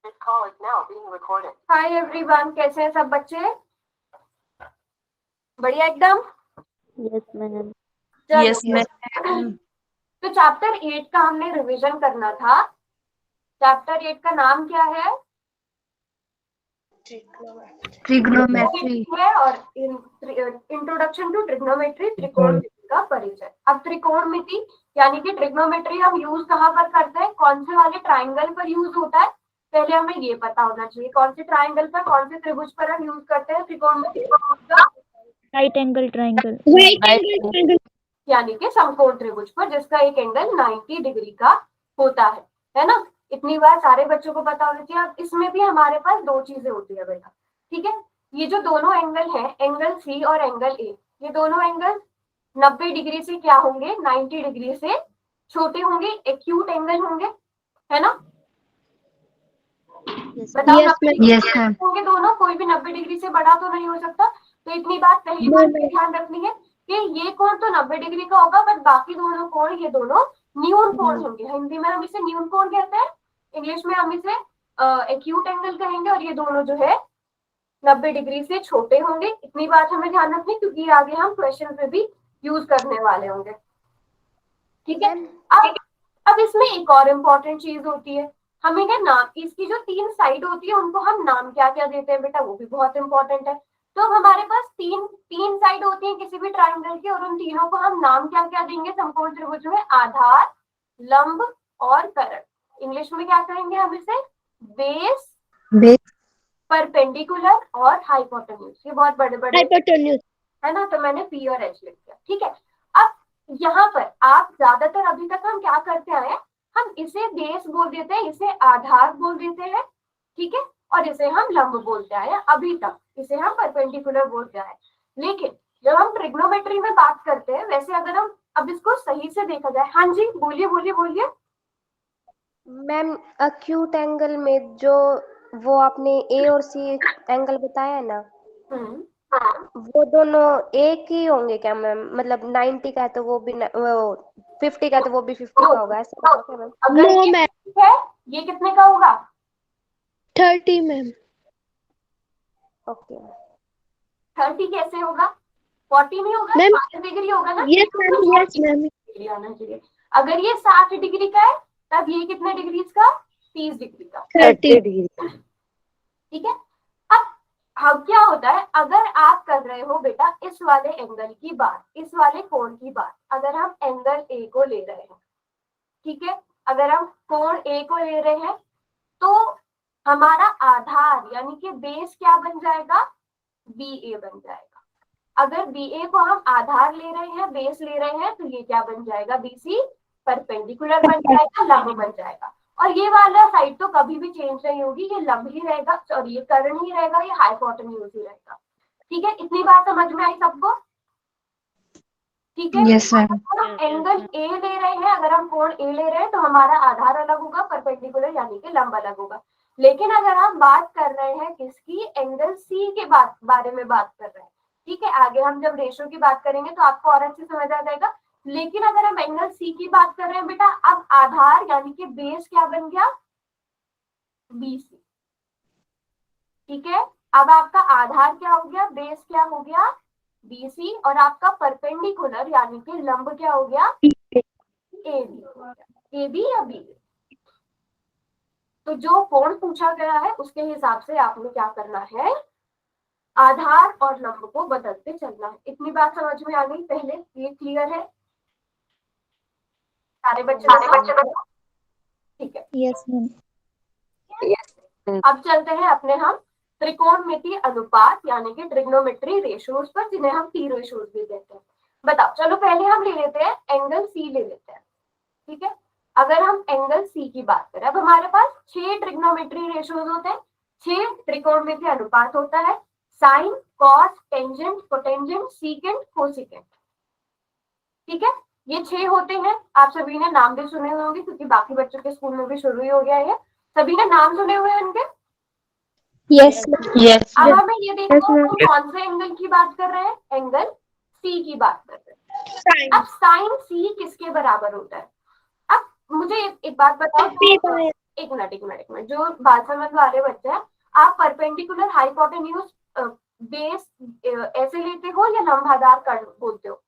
Hi everyone, कैसे हैं सब बच्चे? बढ़िया एकदम। Yes ma'am. Yes ma'am. तो चैप्टर 8 का हमने रिवीजन करना था। चैप्टर 8 का नाम क्या है? ट्रिग्नोमेट्री है और इंट्रोडक्शन टू ट्रिग्नोमेट्री, त्रिकोणमिति का परिचय। अब त्रिकोणमिति यानी कि ट्रिग्नोमेट्री हम यूज कहाँ पर करते हैं, कौन से वाले ट्राइंगल पर यूज होता है, पहले हमें ये पता होना चाहिए। कौन से ट्राइंगल पर, कौन से त्रिभुज पर हम यूज करते हैं त्रिकोणमिति का? राइट एंगल ट्राइंगल यानी कि समकोण त्रिभुज पर, जिसका एक एंगल 90 डिग्री का होता है ना। इतनी बार सारे बच्चों को पता होना चाहिए। अब इसमें भी हमारे पास दो चीजें होती है बेटा, ठीक है। ये जो दोनों एंगल है, एंगल सी और एंगल ए, ये दोनों एंगल 90 डिग्री से क्या होंगे, 90 डिग्री से छोटे होंगे, एक्यूट एंगल होंगे, है ना। बताओ, होंगे दोनों, कोई भी 90 डिग्री से बड़ा तो नहीं हो सकता। तो इतनी बात पहली बात ध्यान रखनी है कि ये कोण तो 90 डिग्री का होगा, बट बाकी दोनों कोण, ये दोनों न्यून कोण होंगे। हिंदी में हम इसे न्यून कोण कहते हैं, इंग्लिश में हम इसे एक्यूट एंगल कहेंगे। और ये दोनों जो है 90 डिग्री से छोटे होंगे। इतनी बात हमें ध्यान रखनी, क्योंकि आगे हम क्वेश्चन पे भी यूज करने वाले होंगे, ठीक है। अब इसमें एक और इम्पोर्टेंट चीज होती है, हमें क्या नाम, इसकी जो तीन साइड होती है उनको हम नाम क्या क्या देते हैं बेटा, वो भी बहुत इंपॉर्टेंट है। तो अब हमारे पास तीन साइड होती है किसी भी ट्राइंगल की, और उन तीनों को हम नाम क्या क्या देंगे समकोण त्रिभुज में? आधार, लंब और कर्ण। इंग्लिश में क्या कहेंगे हम इसे? बेस, परपेंडिकुलर और हाइपोटेन्यूज। ये बहुत बड़े बड़े है ना, तो मैंने पी और एच लिख दिया, ठीक है। अब यहाँ पर आप ज्यादातर अभी तक हम क्या करते आए, हम इसे बेस बोल देते हैं, इसे आधार बोल देते हैं, ठीक है, और इसे हम लंब बोलते आए अभी तक, इसे हम परपेंडिकुलर बोलते आए। लेकिन जब हम ट्रिग्नोमेट्री में बात करते हैं, वैसे अगर हम अब इसको सही से देखा जाए, हाँ जी बोलिए बोलिए बोलिए मैम। एक्यूट एंगल में जो वो आपने ए और सी एंगल बताया है ना, वो दोनों एक ही होंगे क्या मैम? मतलब 90 का है तो वो भी वो 50 का है तो वो भी 50 का होगा, ऐसा होगा क्या मैम? अगर ये है, ये कितने का होगा? 30 मैम। ओके। 30 कैसे होगा? 40 नहीं होगा, 60 डिग्री होगा ना। Yes ma'am. आना चाहिए। अगर ये 60 डिग्री का है, तब ये कितने डिग्री का? 30 डिग्री का, 30 डिग्री। ठीक है। अब क्या होता है, अगर आप कर रहे हो बेटा इस वाले एंगल की बात, इस वाले कोण की बात, अगर हम एंगल ए को ले रहे हैं, ठीक है, अगर हम कोण ए को ले रहे हैं, तो हमारा आधार यानी कि बेस क्या बन जाएगा? बी ए बन जाएगा। अगर बी ए को हम आधार ले रहे हैं, बेस ले रहे हैं, तो ये क्या बन जाएगा? बी सी परपेंडिकुलर बन जाएगा, लंब बन जाएगा। और ये वाला साइड तो कभी भी चेंज नहीं होगी, ये लंब ही रहेगा, और ये कर्ण ही रहेगा, ये हाइपोटेन्यूज ही रहेगा, ठीक है। इतनी बात समझ में आई सबको? ठीक है। Yes ma'am. हम एंगल ए ले रहे हैं, अगर हम कोण ए ले रहे हैं, तो हमारा आधार अलग होगा, परपेंडिकुलर यानी कि लंब अलग होगा। लेकिन अगर हम बात कर रहे हैं किसकी? एंगल सी के बारे में बात कर रहे हैं, ठीक है। आगे हम जब रेशो की बात करेंगे तो आपको और अच्छे समझ आ जाएगा। लेकिन अगर हम एंगल सी की बात कर रहे हैं बेटा, अब आधार यानी कि बेस क्या बन गया? बी सी, ठीक है। अब आपका आधार क्या हो गया? बेस क्या हो गया? B C. और आपका परपेंडिकुलर यानी कि लंब क्या हो गया? ए बी या बी। तो जो कोण पूछा गया है उसके हिसाब से आपने क्या करना है, आधार और लंब को बदलते चलना है। इतनी बात समझ में आ गई? पहले ये क्लियर है सारे बच्चे? ठीक है, यस मैम। अब चलते हैं अपने हम त्रिकोणमिति अनुपात यानी कि ट्रिग्नोमेट्री रेशोज पर, जिन्हें हम टी रेशोज भी कहते हैं। बताओ, चलो पहले हम ले लेते हैं एंगल सी ले लेते हैं, ठीक है। अगर हम एंगल सी की बात करें, अब हमारे पास 6 ट्रिग्नोमेट्री रेशोज होते हैं, 6 त्रिकोणमिति अनुपात होता है, sine, cos, tangent, cotangent, secant, cosecant, ठीक है। ये 6 होते हैं। आप सभी ने नाम भी सुने हुए होंगे, क्योंकि बाकी बच्चों के स्कूल में भी शुरू ही हो गया है। सभी ने नाम सुने हुए हैं उनके? Yes yes. अब हमें ये देखो हम कौन से एंगल की बात कर रहे हैं? एंगल सी की बात कर रहे हैं। अब साइन सी किसके बराबर होता है? अब मुझे एक बात बताओ, एक मिनट, जो बात समझ वाले बच्चे हैं, आप परपेंडिकुलर हाइपोटेन्यूज बेस ऐसे लेते हो या लंबाधार कर्ण बोलते हो?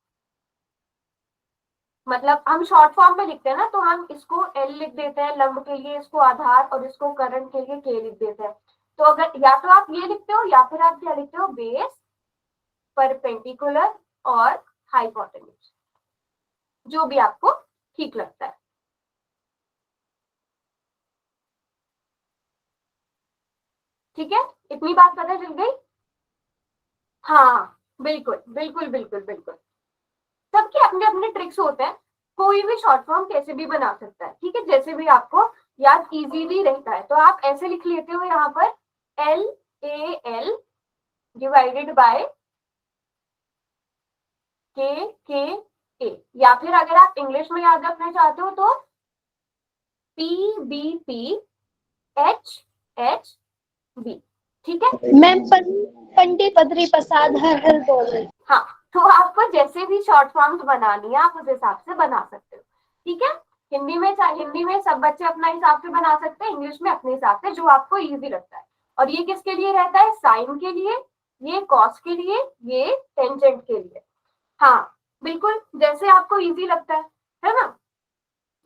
मतलब हम शॉर्ट फॉर्म में लिखते हैं ना, तो हम इसको एल लिख देते हैं लंब के लिए, इसको आधार, और इसको कर्ण के लिए के लिख देते हैं। तो अगर या तो आप ये लिखते हो या फिर आप क्या लिखते हो, बेस, परपेंडिकुलर और हाइपोटेन्यूज, जो भी आपको ठीक लगता है। ठीक है, इतनी बात पता चल गई? हाँ बिल्कुल बिल्कुल बिल्कुल बिल्कुल, सबके अपने अपने ट्रिक्स होते हैं, कोई भी शॉर्ट फॉर्म कैसे भी बना सकता है, ठीक है, जैसे भी आपको याद इजीली रहता है। तो आप ऐसे लिख लेते हो यहाँ पर LAL डिवाइडेड बाय KKA, या फिर अगर आप इंग्लिश में याद रखना चाहते हो तो PBPHHB, ठीक है मैम पंडित बद्री प्रसाद हर हर बोल रही। हाँ, तो आपको जैसे भी शॉर्ट फॉर्म्स बनानी है आप उस हिसाब से बना सकते हो, ठीक है। हिंदी में सब बच्चे अपना हिसाब से बना सकते हैं, इंग्लिश में अपने हिसाब से, जो आपको इजी लगता है। और ये किसके लिए रहता है, साइन के लिए, ये कॉस के लिए, ये टेंजेंट के लिए। हाँ बिल्कुल, जैसे आपको इजी लगता है ना।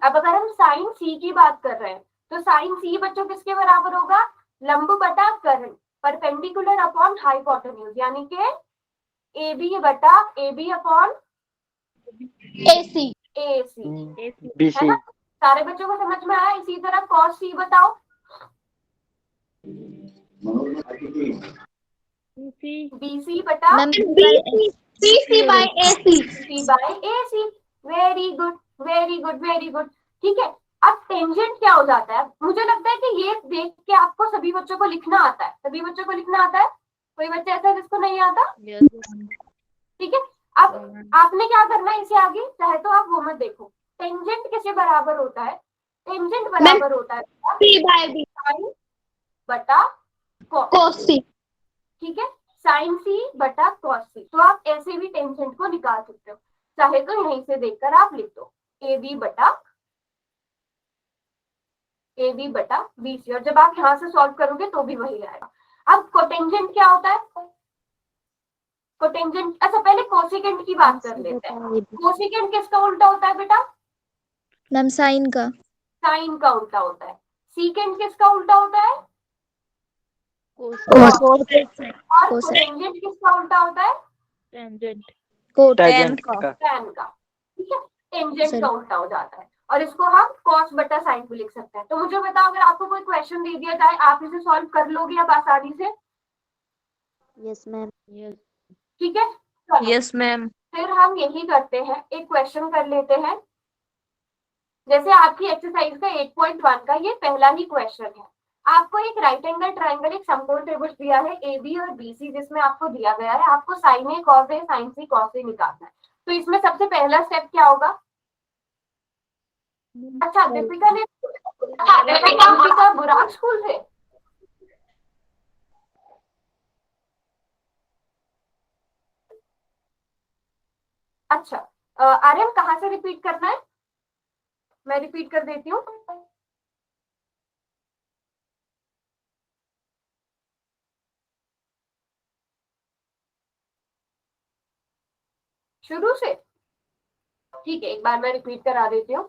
अब अगर हम साइन सी की बात कर रहे हैं, तो साइन सी बच्चों किसके बराबर होगा, लंब बटा कर्ण, परपेंडिकुलर अपॉन हाइपोटेन्यूज, यानी कि AB बटा AB अपॉन AC AC, है BC। ना। सारे बच्चों को समझ में आया? इसी तरह cos C बताओ, BC बटा BC by AC। C by AC। Very good very good very good, ठीक है। अब टेंजेंट क्या हो जाता है, मुझे लगता है कि ये देख के आपको सभी बच्चों को लिखना आता है, सभी बच्चों को लिखना आता है, कोई बच्चा ऐसा जिसको नहीं आता? ठीक है, अब आपने क्या करना है, इसे आगे चाहे तो आप वो मत देखो। टेंजेंट किसके बराबर होता है, टेंजेंट बराबर होता है C by B साइन बटा कॉस, cos C। ठीक है, साइन सी बटा कॉस सी। तो आप ऐसे भी टेंजेंट को निकाल सकते हो, चाहे तो यहीं से देखकर आप लिख दो AB बटा BC, और जब आप यहाँ से सॉल्व करोगे तो भी वही आएगा। अब कोटेंजेंट क्या होता है, कोटेंजेंट, अच्छा पहले कोसिकेंट की बात कर लेते हैं। कोसिकेंट किसका उल्टा होता है बेटा, मैम साइन का। साइन का उल्टा होता है। सीकेंट किसका उल्टा होता है, cos और कोटेंजेंट किसका उल्टा होता है, टेंजेंट का। टैन का, ठीक है, टेंजेंट का उल्टा हो जाता है, और इसको हम cos बटा साइन भी लिख सकते हैं। तो मुझे बताओ, अगर आपको कोई क्वेश्चन दे दिया जाए, आप इसे सॉल्व कर लोगे अब आसानी से? Yes ma'am. ठीक है, चलो यस मैम। फिर हम यही करते हैं, एक क्वेश्चन कर लेते हैं। जैसे आपकी एक्सरसाइज का 8.1 का ये पहला ही क्वेश्चन है। आपको एक राइट एंगल ट्राइंगल, एक समकोण त्रिभुज दिया है AB और BC, जिसमें आपको दिया गया है आपको sign A cos A sin C cos A निकालना है। तो इसमें सबसे पहला स्टेप क्या होगा? अच्छा, दीपिका बुराक स्कूल से? अच्छा, आर्यन कहाँ से रिपीट करना है? मैं रिपीट कर देती हूँ। शुरू से? ठीक है, एक बार मैं रिपीट करा देती हूँ।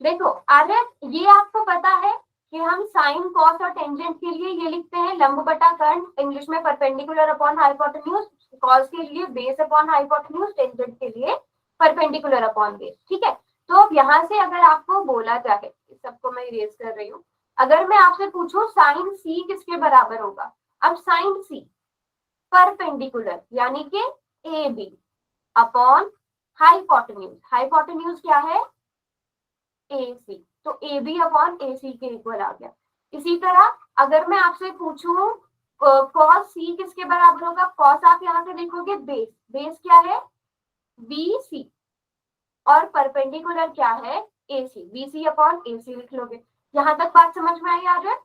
देखो आर्यन, ये आपको पता है कि हम साइन कॉस और टेंजेंट के लिए ये लिखते हैं लंब बटा कर्ण, इंग्लिश में परपेंडिकुलर अपॉन हाइपोटेन्यूज, कॉस के लिए बेस अपॉन हाइपोटेन्यूज, टेंजेंट के लिए परपेंडिकुलर अपॉन बेस, ठीक है। तो अब यहाँ से अगर आपको बोला जाए, सबको मैं इरेज कर रही हूँ, अगर मैं आपसे पूछूं साइन सी किसके बराबर होगा, अब साइन सी परपेंडिकुलर यानी कि AB अपॉन हाइपोटेन्यूज, हाइपोटेन्यूज क्या है, AC, तो AB अपॉन AC के इक्वल आ गया। इसी तरह अगर मैं आपसे पूछूं cos C किसके बराबर होगा, cos आप यहाँ से देखोगे बेस, बेस क्या है BC, और परपेंडिकुलर क्या है AC, BC अपॉन AC लिख लोगे। यहाँ तक बात समझ में आई आ जाए?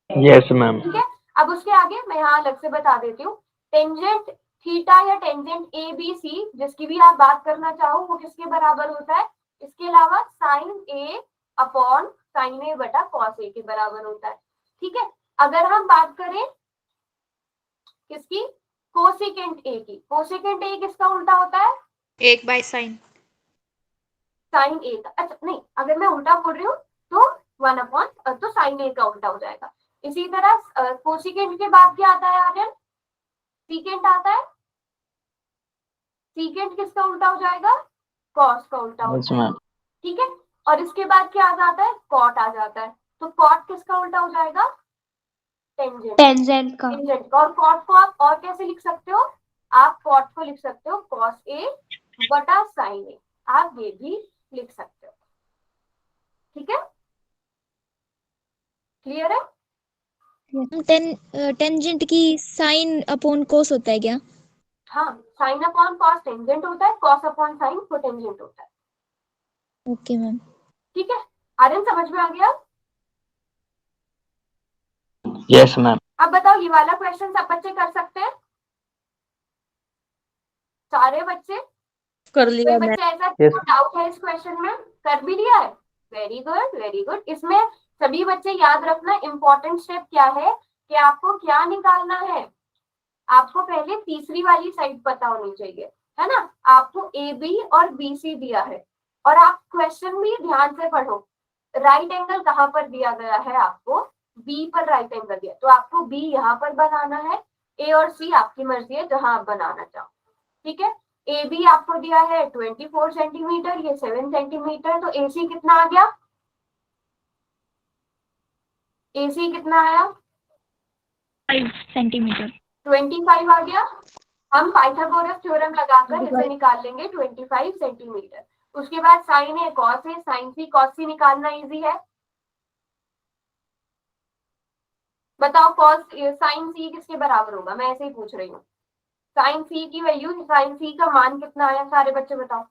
Yes ma'am. ठीक है, अब उसके आगे मैं यहाँ अलग से बता देती हूँ। टेंजेंट थीटा या टेंजेंट ए बी सी जिसकी भी आप बात करना चाहो वो किसके बराबर होता है? इसके अलावा साइन ए अपॉन साइन ए बटा कॉस ए के बराबर होता है। ठीक है, अगर हम बात करें किसकी, कोसेकेंट ए की, कोसेकेंट ए किसका उल्टा होता है? 1/sin। साइन ए का, अच्छा नहीं, अगर मैं उल्टा बोल रही हूँ तो 1 अपॉन, तो साइन ए का उल्टा हो जाएगा। इसी तरह कोसेकेंट के बाद क्या आता है आर्यन? सीकेंट आता है। सीकेंट किसका उल्टा हो जाएगा? कॉस का उल्टा हो जाएगा। ठीक है, और इसके बाद क्या आ जाता है? कॉट आ जाता है। तो कॉट किसका उल्टा हो जाएगा? टेंजेंट। टेंजेंट का। टेंजेंट का। और कॉट को आप और कैसे लिख सकते हो? आप कॉट को लिख सकते हो कॉस ए बटा साइन ए, आप ये भी लिख सकते हो। ठीक है, क्लियर है? टेंजेंट की साइन अपॉन कोस होता है क्या? हाँ, साइन अपॉन कॉस टेंजेंट होता है, कॉस अपॉन साइन कोटेंजेंट होता है। Okay ma'am. ठीक है, आर्यन समझ में आ गया? Yes ma'am. अब बताओ, ये वाला क्वेश्चन सब बच्चे कर सकते हैं? सारे बच्चे कर लिया कोई मैम। बच्चे ऐसा Yes. डाउट है इस क्वेश्चन में? कर भी लिया है, वेरी गुड वेरी गुड। इसमें सभी बच्चे याद रखना इंपॉर्टेंट स्टेप क्या है कि आपको क्या निकालना है। आपको पहले तीसरी वाली साइड पता होनी चाहिए, है ना? आपको ए बी और बी सी दिया है, और आप क्वेश्चन भी ध्यान से पढ़ो। राइट एंगल कहाँ पर दिया गया है? आपको बी पर राइट एंगल दिया, तो आपको बी यहाँ पर बनाना है। ए और सी आपकी मर्जी है जहां आप बनाना चाहो। ठीक है, ए बी आपको दिया है 24 सेंटीमीटर, ये 7 सेंटीमीटर, तो ए सी कितना आ गया? ए सी कितना आया? 5 सेंटीमीटर। 25 आ गया। हम पाइथागोरस थ्योरम लगाकर इसे निकाल लेंगे 25 सेंटीमीटर। उसके बाद sign A cos A, sign C cos सी निकालना इजी है। बताओ कॉस साइन सी किसके बराबर होगा? मैं ऐसे ही पूछ रही हूँ। साइन सी की वैल्यू, साइन सी का मान कितना आया? सारे बच्चे बताओ।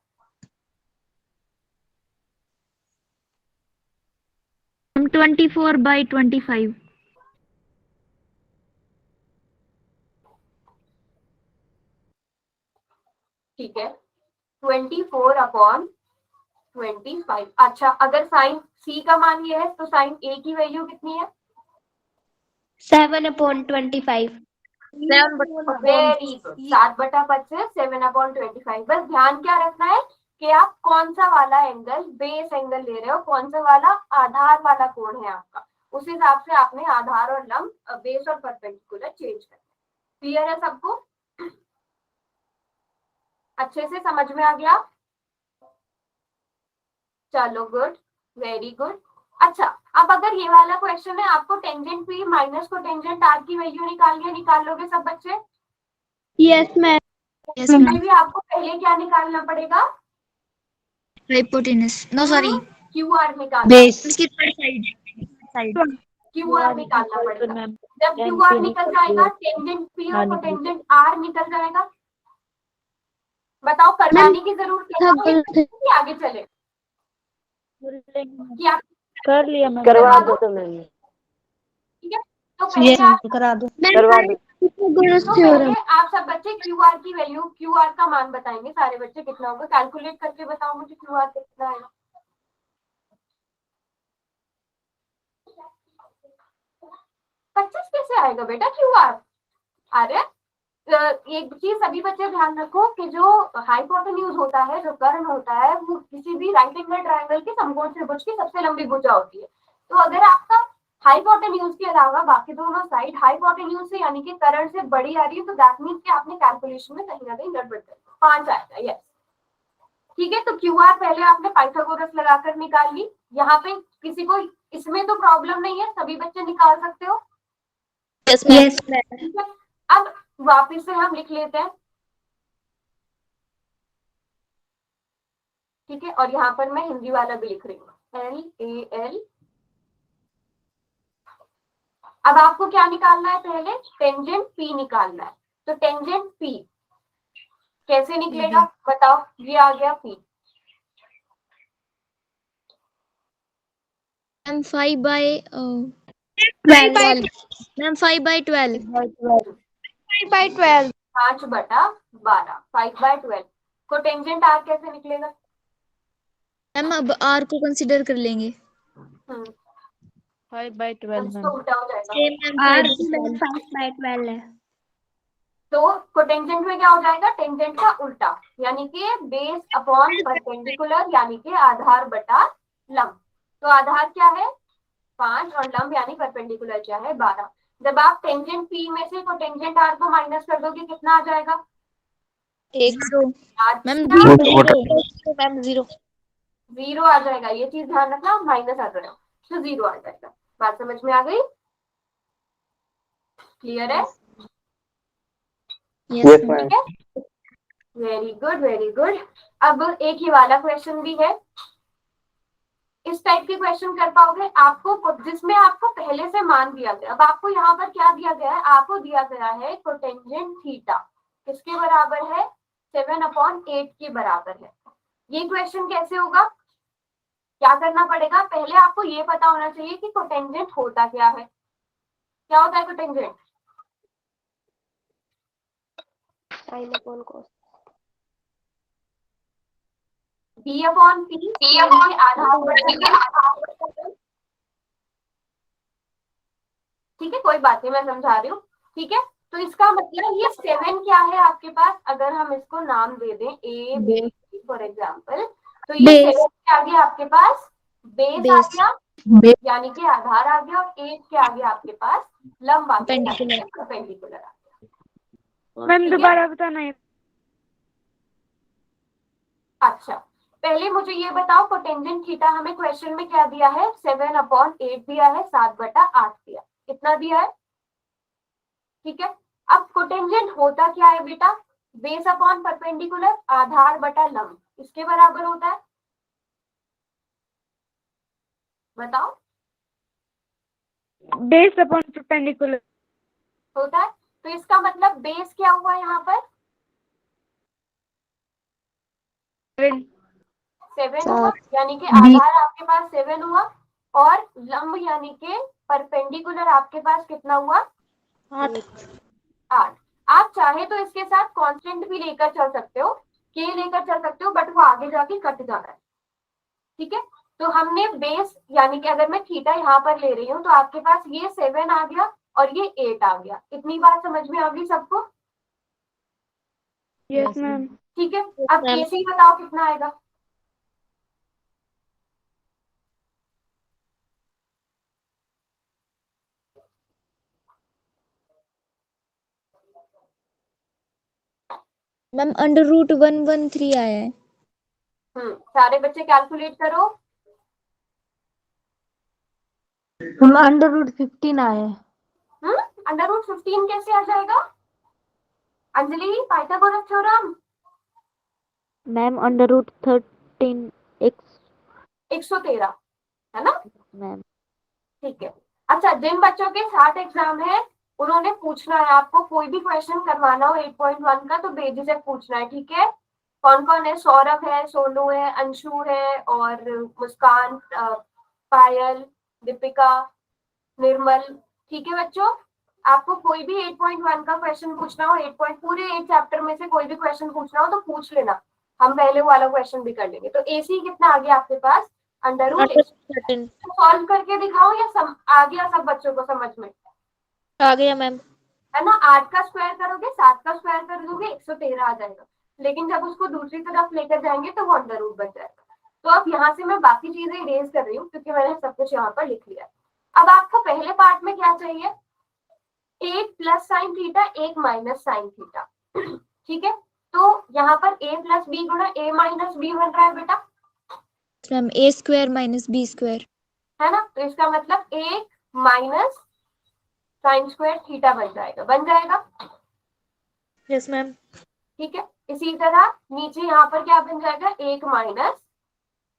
हम 24/25। ठीक है, 24 अपॉन 25। अच्छा, अगर साइन सी का मान ये है तो साइन ए की वैल्यू कितनी है? 7/25। Very good, 7/25, 7/25। बस ध्यान क्या रखना है कि आप कौन सा वाला एंगल बेस एंगल ले रहे हो, कौन सा वाला आधार वाला कोण है आपका, उस हिसाब से आपने आधार और लंब, बेस और परपेंडिकुलर चेंज करना। क्लियर है सबको? अच्छे से समझ में आ गया? चलो गुड, वेरी गुड। अच्छा, अब अगर ये वाला क्वेश्चन है, आपको टेंजेंट पी माइनस को टेंजेंट आर की वैल्यू निकालनी है, निकाल लोगे सब बच्चे? Yes ma'am. इसमें भी आपको पहले क्या निकालना पड़ेगा? Hypotenuse, no sorry, Q R निकालना, बेस की साइड। क्यू आर निकालना पड़ेगा। जब क्यू आर निकल जाएगा, टेंजेंट पी और टेंजेंट आर निकल जाएगा। बताओ, करवाने की जरूरत है कि आगे चले? क्या कर लिया मैम। करवा दो तो नहीं? ठीक है, तो पहले आप करा दो। करवा दो। तो पहले आप सब बच्चे क्यू आर की वैल्यू, क्यू आर का मान बताएंगे सारे बच्चे कितना होगा। कैलकुलेट करके बताओ मुझे क्यू आर कितना है। 25 कैसे आएगा बेटा क्यू आर? अरे एक चीज सभी बच्चे ध्यान रखो कि जो हाइपोटेन्यूज होता है, जो कर्ण होता है, वो किसी भी राइट एंगल ट्रायंगल के समकोण त्रिभुज की सबसे लंबी भुजा होती है। तो अगर आपका हाइपोटेन्यूज के अलावा बाकी दोनों साइड हाइपोटेन्यूज से यानी कि कर्ण से बड़ी आ रही है, तो दैट मींस कि आपने कैलकुलेशन में कहीं ना कहीं गड़बड़ कर दी। 5 आएगा, यस। ठीक है, तो क्यू आर पहले आपने पाइथागोरस लगाकर निकाल ली। यहाँ पे किसी को इसमें तो प्रॉब्लम नहीं है, सभी बच्चे निकाल सकते हो। Yes ma'am. अब वापिस से हम लिख लेते हैं। ठीक है, और यहाँ पर मैं हिंदी वाला भी लिख रही हूँ, LAL। अब आपको क्या निकालना है? पहले टेंजेंट P निकालना है। तो टेंजेंट P कैसे निकलेगा बताओ? ये आ गया P। मैम 5/12। मैम 5/12। 5/12। 5/12, 5/12। तो टेंजेंट आर कैसे निकलेगा? मैम अब आर को कंसिडर कर लेंगे। 5/12 तो मैम। उल्टा हो जाएगा। Same ma'am are 5/12। 5/12 है। तो कोटेंजेंट में क्या हो जाएगा? टेंजेंट का उल्टा, यानी कि बेस अपॉन परपेंडिकुलर, यानी कि आधार बटा लंब। तो आधार क्या है? 5 और लंब यानी परपेंडिकुलर क्या है? 12। जब आप टेंजेंट पी में से कोटेंजेंट आर को माइनस कर दोगे कितना आ जाएगा? 0 मैम अच्छा, 0 मैम 0। 0 आ जाएगा। ये चीज ध्यान रखना, माइनस आ जाएगा तो 0 आ जाएगा। बात समझ में आ गई? क्लियर है? Yes, ma'am. ठीक है, वेरी गुड वेरी गुड। अब एक ही वाला क्वेश्चन भी है। इस टाइप के क्वेश्चन कर पाओगे आपको, जिसमें आपको पहले से मान दिया गया। अब आपको यहाँ पर क्या दिया गया है? आपको दिया गया है कोटेंजेंट थीटा किसके बराबर है? 7/8 के बराबर है। ये क्वेश्चन कैसे होगा? क्या करना पड़ेगा? पहले आपको ये पता होना चाहिए कि कोटेंजेंट होता क्या है। क्या होता है cotangent? Sine upon cos. B/P आधार बटा। ठीक है, कोई बात नहीं, मैं समझा रही हूँ। ठीक है, तो इसका मतलब ये 7 क्या है आपके पास? अगर हम इसको नाम दे दें A B फॉर एग्जाम्पल, तो ये 7 के आगे आपके पास बेस आ गया, यानी कि आधार आ गया, और 8 के आगे आपके पास लंब आ गया, परपेंडिकुलर आ गया। मैम ठीक है? दोबारा बताना है। अच्छा, पहले मुझे ये बताओ, कोटेंजेंट थीटा हमें क्वेश्चन में क्या दिया है? 7/8 दिया है, 7/8 दिया, कितना दिया है? ठीक है, अब कोटेंजेंट होता क्या है बेटा? बेस अपॉन परपेंडिकुलर, आधार बटा लंब, इसके बराबर होता है। बताओ। बेस अपॉन परपेंडिकुलर होता है, तो इसका मतलब बेस क्या हुआ यहाँ पर? 7 हुआ, यानी कि आधार आपके पास 7 हुआ, और लंब यानी कि परपेंडिकुलर आपके पास कितना हुआ? 8। 8। आप चाहे तो इसके साथ कांस्टेंट भी लेकर चल सकते हो, के लेकर चल सकते हो, बट वो आगे जाके कट जाना है। ठीक है, तो हमने बेस यानी कि अगर मैं थीटा यहाँ पर ले रही हूँ तो आपके पास ये 7 आ गया और ये 8 आ गया। इतनी बात समझ में आ गई सबको? Yes ma'am. ठीक है, अब केसी बताओ कितना आएगा? मैम √113 आया है। सारे बच्चे कैलकुलेट करो। हम √15 आए। √15 कैसे आ जाएगा? Anjali, Pythagoras theorem. Ma'am √13 x 113 है ना? मैम। ठीक है, अच्छा, जिन बच्चों के 60 एग्जाम है उन्होंने पूछना है, आपको कोई भी क्वेश्चन करवाना हो 8.1 का तो बेझिझक पूछना है। ठीक है, कौन कौन है? सौरभ है, सोनू है, अंशु है, और मुस्कान, पायल, दीपिका, निर्मल। ठीक है बच्चों, आपको कोई भी 8.1 का क्वेश्चन पूछना हो, 8 पूरे 8 चैप्टर में से कोई भी क्वेश्चन पूछना हो तो पूछ लेना, हम पहले वाला क्वेश्चन भी कर लेंगे। तो एसी कितना आ गया आपके पास? √113। सॉल्व करके दिखाओ या आ गया सब बच्चों को समझ में? आ गया मैम। है ना? 8 का स्क्वायर करोगे, 7 का स्क्वायर कर दोगे, 113 आ जाएगा। लेकिन जब उसको दूसरी तरफ लेकर जाएंगे तो वो अंडर रूट बच जाएगा। तो अब यहाँ से मैं बाकी चीजें इरेज कर रही हूँ क्योंकि मैंने सब कुछ यहाँ पर लिख लिया। अब आपको पहले पार्ट में क्या चाहिए? एक प्लस साइन थीटा, एक माइनस साइन थीटा। ठीक है, तो यहाँ पर a प्लस बी गुणा a माइनस बी बन रहा है बेटा, मैम A² - B²। है ना? तो इसका मतलब एक माइनस साइन स्क्वायर थीटा बन जाएगा, बन जाएगा। Yes ma'am. ठीक है, इसी तरह नीचे यहाँ पर क्या बन जाएगा? एक माइनस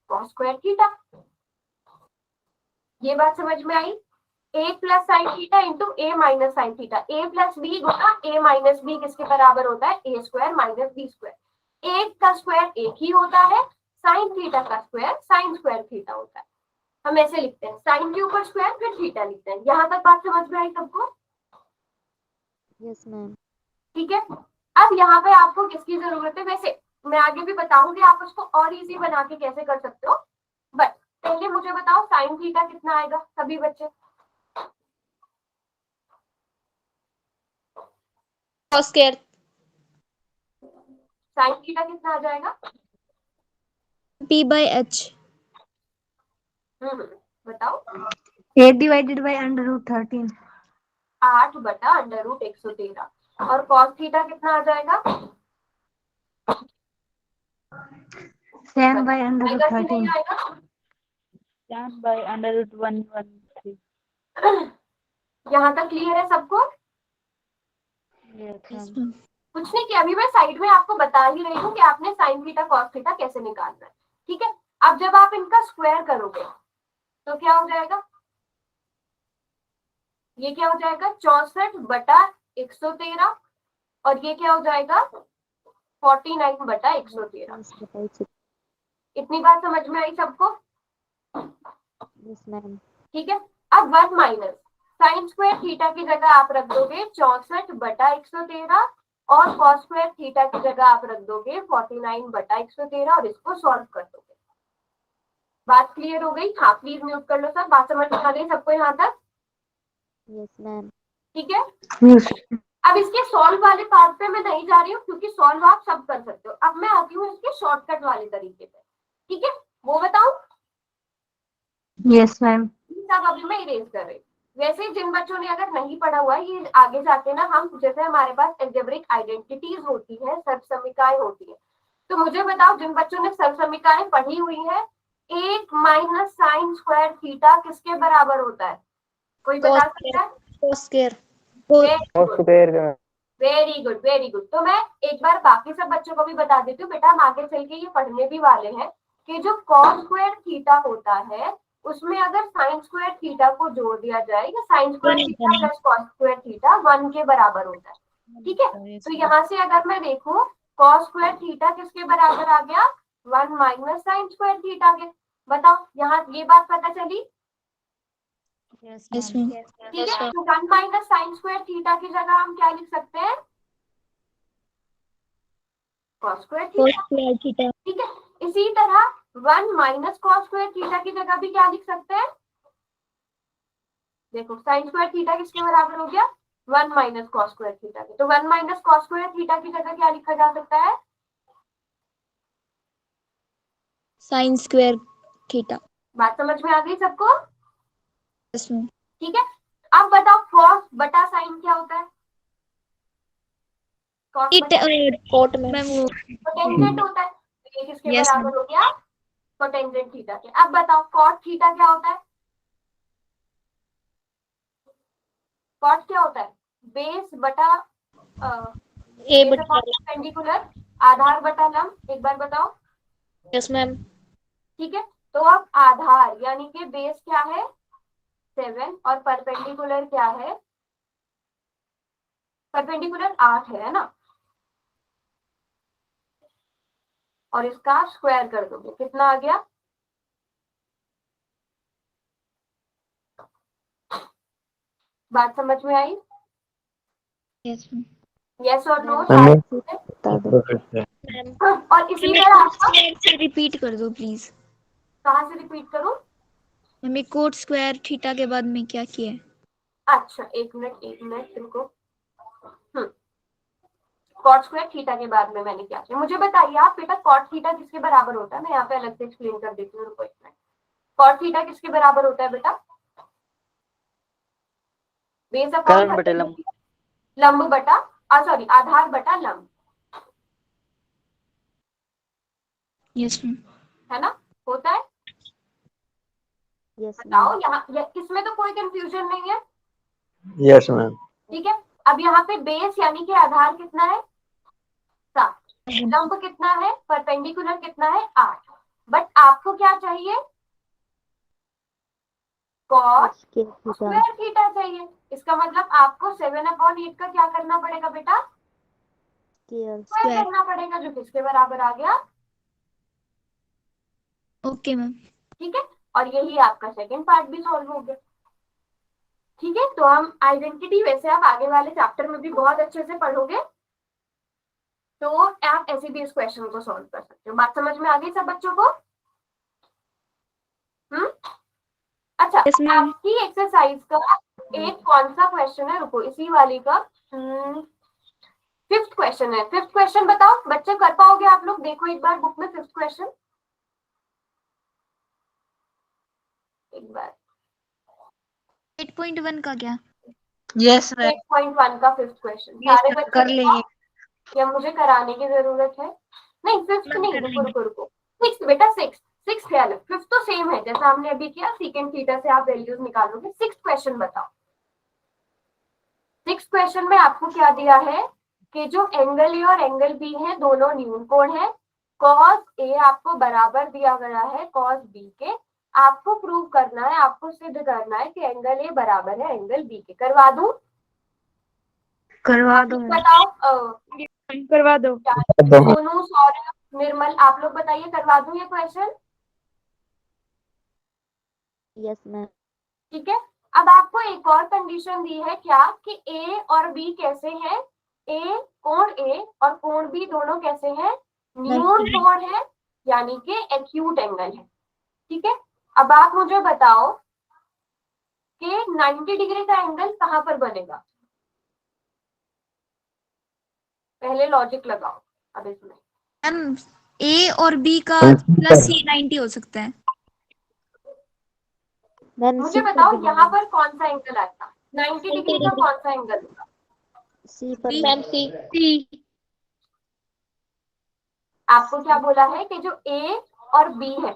कॉस स्क्वायर थीटा। ये बात समझ में आई? एक प्लस साइन थीटा इंटू ए माइनस साइन थीटा, ए प्लस बी गुणा ए माइनस बी किसके बराबर होता है? A² - B²। एक का स्क्वायर एक ही होता है, साइन थीटा का स्क्वायर साइन स्क्वायर थीटा होता है। हम ऐसे लिखते हैं, साइन के ऊपर स्क्वायर फिर थीटा लिखते हैं। यहाँ तक बात समझ में आई सबको? Yes ma'am. ठीक है, अब यहाँ पे आपको किसकी जरूरत है, वैसे मैं आगे भी बताऊंगी आप उसको और इजी बना के कैसे कर सकते हो, बट पहले मुझे बताओ साइन थीटा कितना आएगा सभी बच्चे। cos स्क्वायर साइन थीटा कितना आ जाएगा? p/h। बताओ। 8 divided by under root 13। 8/√113। और cos थीटा कितना आ जाएगा? 10 by under root आएगा कि नहीं 13। आएगा? 10 by under root 113। यहाँ तक क्लियर है सबको? Yes, yes ma'am। मैम। कुछ नहीं किया, अभी मैं साइड में आपको बता ही रही हूँ कि आपने साइन थीटा कॉस थीटा कैसे निकालना है, ठीक है। अब जब आप इनका स्क्वायर करोगे तो क्या हो जाएगा, ये क्या हो जाएगा 64/113, और ये क्या हो जाएगा 49/113। इतनी बात समझ में आई सबको? Yes, ma'am। ठीक है। अब 1 माइनस साइन स्क्वायर थीटा की जगह आप रख दोगे 64/113, और कॉस स्क्वायर थीटा की जगह आप रख दोगे 49/113, और इसको सॉल्व कर दोगे। बात क्लियर हो गई? हाँ प्लीज म्यूट कर लो सब, बात समझ में आ गई सबको यहाँ तक? Yes, ma'am। ठीक है। Yes। अब इसके सॉल्व वाले पार्ट पे मैं नहीं जा रही हूँ, क्योंकि सॉल्व आप सब कर सकते हो। अब मैं आती हूँ इसके शॉर्टकट वाले तरीके पे, ठीक है, वो बताऊं? Yes, ma'am। सब अभी मैं इरेज कर रही हूँ। वैसे जिन बच्चों ने अगर नहीं पढ़ा हुआ है, ये आगे जाके ना हम जैसे हमारे पास एल्जेब्रिक आइडेंटिटीज होती है, सर्वसमीकाएं होती है, तो मुझे बताओ जिन बच्चों ने सर्वसमीकाएं पढ़ी हुई है, 1 माइनस साइन स्क्वायर थीटा किसके बराबर होता है? कोई बता सकता है? cos square very good very good. तो मैं एक बार बाकी सब बच्चों को भी बता देती हूँ बेटा, हम आगे चल के ये पढ़ने भी वाले हैं कि जो कॉस स्क्वायर थीटा होता है उसमें अगर साइन स्क्वायर थीटा को जोड़ दिया जाए, या sine square theta plus cos square theta 1 के बराबर होता है, ठीक है। तो यहाँ से अगर मैं देखूं कॉस स्क्वायर थीटा किसके बराबर आ गया? 1 माइनस साइन स्क्वायर थीटा के। बताओ यहाँ ये बात पता चली? Yes, yes ma'am। मैम। ठीक है। तो 1 माइनस साइन स्क्वायर थीटा की जगह हम क्या लिख सकते हैं? Cos square cos theta, square theta ठीक है। इसी तरह 1 माइनस कॉस स्क्वायर थीटा की जगह भी क्या लिख सकते हैं? देखो साइन स्क्वायर थीटा किसके बराबर हो गया? 1 माइनस कॉस स्क्वायर थीटा के। तो 1 माइनस कॉस स्क्वायर थीटा की जगह क्या लिखा जा सकता है? sin square theta. बात समझ में आ गई सबको? Yes ma'am. ठीक है। अब बताओ कॉस बटा साइन क्या होता है? कॉस बटा कोट मैम वो कोटेंजेंट होता है, तो ये किसके यस मैम। बराबर हो गया? कोटेंजेंट थीटा के। अब बताओ कॉट थीटा क्या होता है? कॉट क्या होता है? बेस बटा ए बेस अपॉन परपेंडिकुलर, आधार बटा लंब। एक बार बताओ। Yes ma'am. ठीक है। तो अब आधार यानी कि बेस क्या है 7, और परपेंडिकुलर क्या है? परपेंडिकुलर 8 है ना, और इसका स्क्वायर कर दोगे कितना आ गया? बात समझ में आई? Yes ma'am. यस और नो? बता दो। और इसी तरह आपका से रिपीट कर दो प्लीज। कहाँ से रिपीट करूं? हमें कोट स्क्वायर थीटा के बाद में क्या किया है? अच्छा एक मिनट रुको। कॉट स्क्वायर थीटा के बाद में मैंने क्या किया, मुझे बताइए आप बेटा। कॉट थीटा किसके बराबर होता है? मैं यहाँ पे अलग से एक्सप्लेन कर देती हूँ, रुको एक मिनट। कॉट थीटा किसके बराबर होता है बेटा? बेस अपॉन लंब बटा सॉरी आधार बटा लंब, यस मैम। है ना? होता है? Yes, बताओ ma'am। यहाँ इसमें तो कोई कंफ्यूजन नहीं है, Yes, ma'am। ठीक है। अब यहाँ पे बेस यानी कि आधार कितना है 7, लंब कितना है, परपेंडिकुलर कितना है 8, बट आपको क्या चाहिए? कॉट स्क्वायर थीटा चाहिए। इसका मतलब आपको 7/8 का क्या करना पड़ेगा बेटा? स्क्वायर करना पड़ेगा, जो किसके बराबर आ गया? Okay ma'am. ठीक है। और यही आपका सेकंड पार्ट भी सॉल्व हो गया। ठीक है। तो हम आइडेंटिटी वैसे आप आगे वाले चैप्टर में भी बहुत अच्छे से पढ़ोगे, तो आप ऐसे भी इस क्वेश्चन को सॉल्व कर सकते हो। बात समझ में आ गई सब बच्चों को? अच्छा, Yes, ma'am. आपकी एक्सरसाइज का एक कौन सा क्वेश्चन है, रुको इसी वाली का 5th क्वेश्चन है। 5th क्वेश्चन बताओ बच्चे, कर पाओगे आप लोग? देखो एक बार बुक में 5th क्वेश्चन एक बार। 8.1 का क्या? यस मैम 8.1 का 5th क्वेश्चन Yes, सारे ma'am, बच्चे कर लेंगे। या मुझे कराने की जरूरत है? नहीं 5th मैम, नहीं, कर रुको लेंगे। रुको रुको 6th बेटा, 6th है अलग, 5th तो सेम है जैसा हमने अभी किया, सेकेंड थीटा से आप वैल्यूज निकालोगे। 6th क्वेश्चन बताओ। 6th क्वेश्चन में आपको क्या दिया है कि जो एंगल ए और एंगल बी है दोनों न्यून कोण है। कॉस ए आपको बराबर दिया गया है कॉस बी के। आपको प्रूव करना है, आपको सिद्ध करना है कि एंगल ए बराबर है एंगल बी के। करवा दूं? करवा आप दो लोग मैम। बताओ। करवा दो। सोनू, सौरभ, निर्मल, आप लोग बताइए, करवा दूं ये क्वेश्चन? Yes ma'am. ठीक है। अब आपको एक और कंडीशन दी है क्या कि ए और बी कैसे हैं? कोण ए और कोण बी दोनों कैसे हैं? न्यून कोण है, यानी कि एक्यूट एंगल है। ठीक है। अब आप मुझे बताओ कि 90 डिग्री का एंगल कहां पर बनेगा? पहले लॉजिक लगाओ अब इसमें। मैम, ए और बी का प्लस ही 90 हो सकता है। मैम मुझे सी पर बताओ बनेगा। यहाँ पर कौन सा एंगल आएगा? 90 डिग्री का कौन सा एंगल होगा? सी पर बी। मैम सी। आपको क्या बोला है कि जो ए और बी है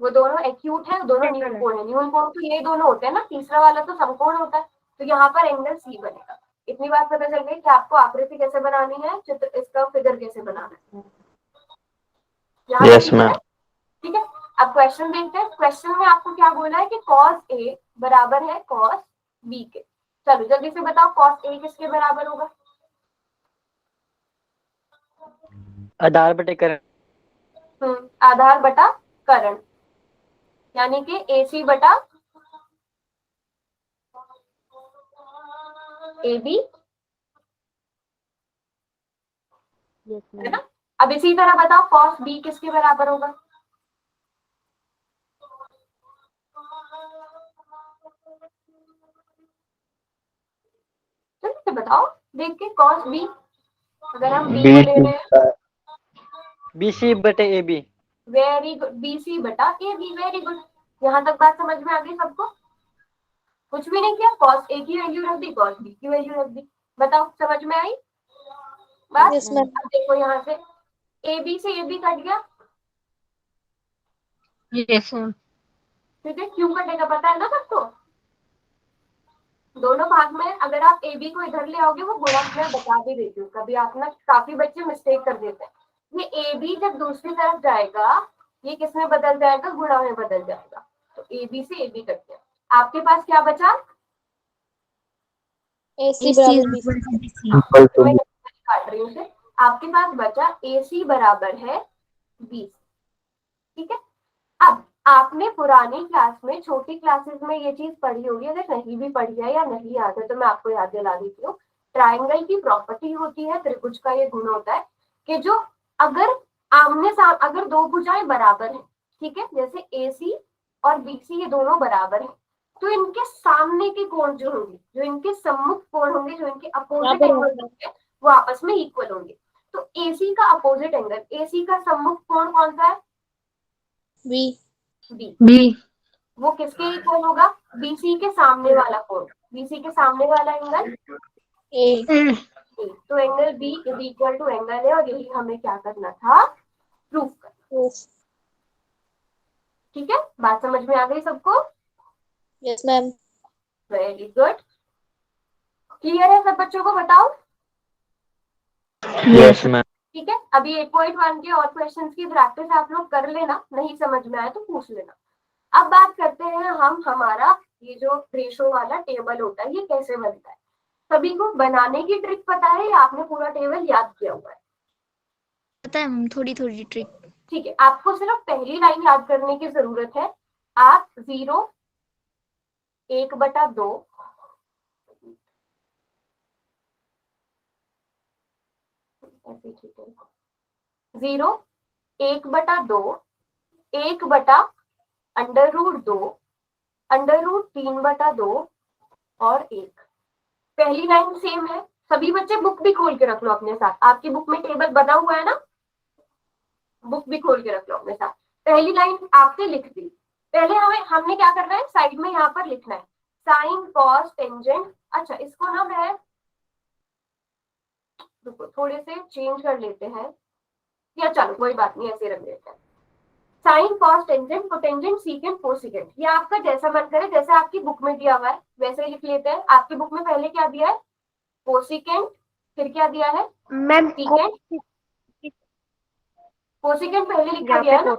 वो दोनों एक्यूट है, दोनों न्यून कोण है। न्यून कोण तो ये दोनों होते हैं ना, तीसरा वाला तो समकोण होता है। तो यहाँ पर एंगल सी बनेगा। इतनी बात पता चल गई कि आपको आकृति कैसे बनानी है, चित्र, इसका फिगर कैसे बनाना है। यहाँ Yes, ठीक है? ma'am. ठीक है। अब क्वेश्चन देखते हैं। क्वेश्चन में आपको क्या बोला है कि cos A बराबर है cos B के। चलो जल्दी से बताओ cos A किसके बराबर होगा? आधार बटे करण। आधार बटा करण, यानी कि AC बटा AB, यस है मैम। ना? अब इसी तरह बताओ cos B किसके बराबर होगा? जल्दी से बताओ देख के। cos B, अगर हम B को ले रहे हैं, BC बटे AB। वेरी गुड, BC बटा AB, वेरी गुड। यहाँ तक बात समझ में आ गई सबको? कुछ भी नहीं किया, cos A की वैल्यू रख दी, cos B की वैल्यू रख दी। बताओ समझ में आई बात? Yes ma'am. अब देखो यहाँ से AB से AB कट गया, यस मैम। ठीक है। क्यों कटेगा पता है ना सबको? दोनों भाग में अगर आप AB को इधर ले आओगे, वो गुणक में बता भी देती हूँ, कभी आप ना काफी बच्चे मिस्टेक कर देते हैं। ये AB जब दूसरी तरफ जाएगा, ये किस में बदल जाएगा? गुणा में बदल जाएगा। तो AB से AB कट गया। आपके पास क्या बचा? AC AC बराबर BC। BC। तो मैं काट रही हूँ उसे। आपके पास बचा AC बराबर है 20। ठीक है। अब आपने पुरानी क्लास में, छोटी क्लासेस में ये चीज पढ़ी होगी, अगर नहीं भी पढ़ी है या नहीं याद है तो मैं आपको याद दिला देती हूँ। ट्राइंगल की प्रॉपर्टी होती है, त्रिभुज का ये गुण होता है कि जो अगर अगर दो भुजाएं बराबर हैं, ठीक है, जैसे AC और BC ये दोनों बराबर हैं, तो इनके सामने के कोण जो होंगे, जो इनके सम्मुख कोण होंगे, जो इनके अपोजिट एंगल होंगे, वो आपस में इक्वल होंगे। तो AC का अपोजिट एंगल, AC का सम्मुख कोण कौन सा है? बी। बी। वो किसके इक्वल होगा? BC के सामने वाला कोण, BC के सामने वाला एंगल ए। A। तो angle B is equal to angle A, और यही हमें क्या करना था? प्रूफ करना। ठीक है, बात समझ में आ गई सबको? Yes ma'am. Very good. Clear है सब बच्चों को? बताओ। Yes, ma'am. ठीक है। अभी 8.1 के और क्वेश्चंस की प्रैक्टिस आप लोग कर लेना, नहीं समझ में आए तो पूछ लेना। अब बात करते हैं हम, हमारा ये जो रेशो वाला टेबल होता है ये कैसे बनता है? सभी को बनाने की ट्रिक पता है या आपने पूरा टेबल याद किया हुआ है? पता है मैम, थोड़ी थोड़ी ट्रिक। ठीक है, आपको सिर्फ पहली लाइन याद करने की जरूरत है। आप 0, 1/2, ऐसे ठीक है। 0 1/2 1/√2 √3/2 और 1। पहली लाइन सेम है। सभी बच्चे बुक भी खोल के रख लो अपने साथ, आपकी बुक में टेबल बना हुआ है ना, बुक भी खोल के रख लो अपने साथ। पहली लाइन आपने लिख दी। पहले हमने क्या करना है, साइड में यहाँ पर लिखना है साइन कॉस टेंजेंट। अच्छा इसको ना मैं थोड़े से चेंज कर लेते हैं, या चलो कोई बात नहीं ऐसे रख देते हैं। Sign cos tangent cotangent secant cosecant, ये आपका जैसा मन करे, जैसे आपकी बुक में दिया हुआ है वैसे ही लिख लेते हैं। आपकी बुक में पहले क्या दिया है, कोसेकेंट, फिर क्या दिया है मैम सीकेंट। कोसेकेंट पहले लिखा गया है ना,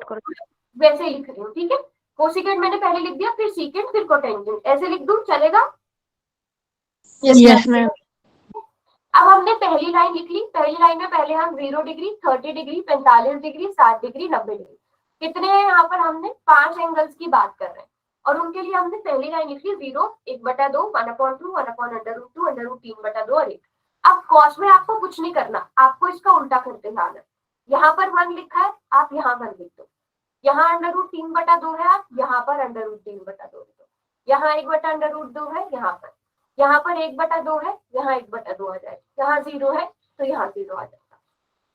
वैसे ही लिख रही हूँ, ठीक है। कोसेकेंट मैंने पहले लिख दिया, फिर सीकेंट, फिर कोटेंजेंट, ऐसे लिख दूं, चलेगा? Yes ma'am. अब हमने पहली लाइन लिख ली। पहली लाइन में पहले हम 0 degree 30 degree 45 degree 60 degree 90 degree, कितने हैं यहाँ पर, हमने 5 एंगल्स की बात कर रहे हैं और उनके लिए हमने पहली लाइन लिखी 0 1/2 1/2 1/√2 √3/2 और 1। अब कॉस में आपको कुछ नहीं करना, आपको इसका उल्टा करते जाना। यहाँ पर 1 लिखा है, आप यहाँ 1 लिख दो। यहाँ √3/2 है, आप यहाँ पर √3/2 लिख दो। यहाँ 1/√2 है, यहाँ पर 1/2 है, यहाँ 1/2 आ जाएगा। यहाँ 0 है तो यहाँ 0 आ जाएगा।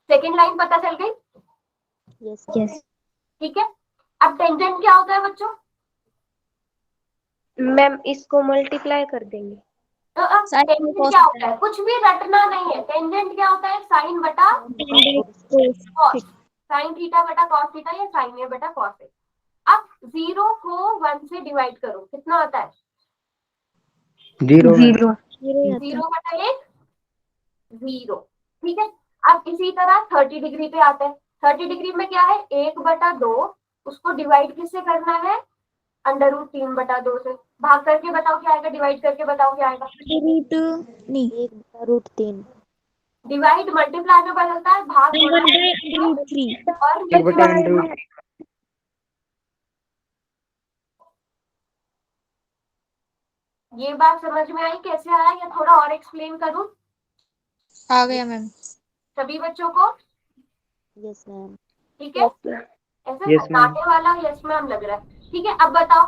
सेकेंड लाइन पता चल गई? यस यस ठीक है। अब टेंजेंट क्या होता है बच्चों? मैम इसको मल्टीप्लाई कर देंगे। टेंजेंट क्या होता है, कुछ भी रटना नहीं है। टेंजेंट क्या होता है, साइन बटा कॉस, साइन थीटा बटा कॉस थीटा या साइन ए बटा कॉस ए। अब 0 को 1 से डिवाइड करो, कितना आता है? 0 0 0/1 0, ठीक है। अब इसी तरह 30 डिग्री पे आते हैं। 30 डिग्री में क्या है, 1/2, उसको डिवाइड किससे करना है, √3/2 से। भाग करके बताओ क्या आएगा, डिवाइड करके बताओ क्या आएगा। रूट नहीं 1/√3 डिवाइड मल्टीप्लाई में बदलता है, भाग √3 और 1/√3 ये बात समझ में आई कैसे आया, या थोड़ा और एक्सप्लेन करूं आ गया मैम। सभी बच्चों को? यस मैम ठीक है, ऐसे Yes, ma'am. बताने वाला यस मैम लग रहा है। ठीक है, अब बताओ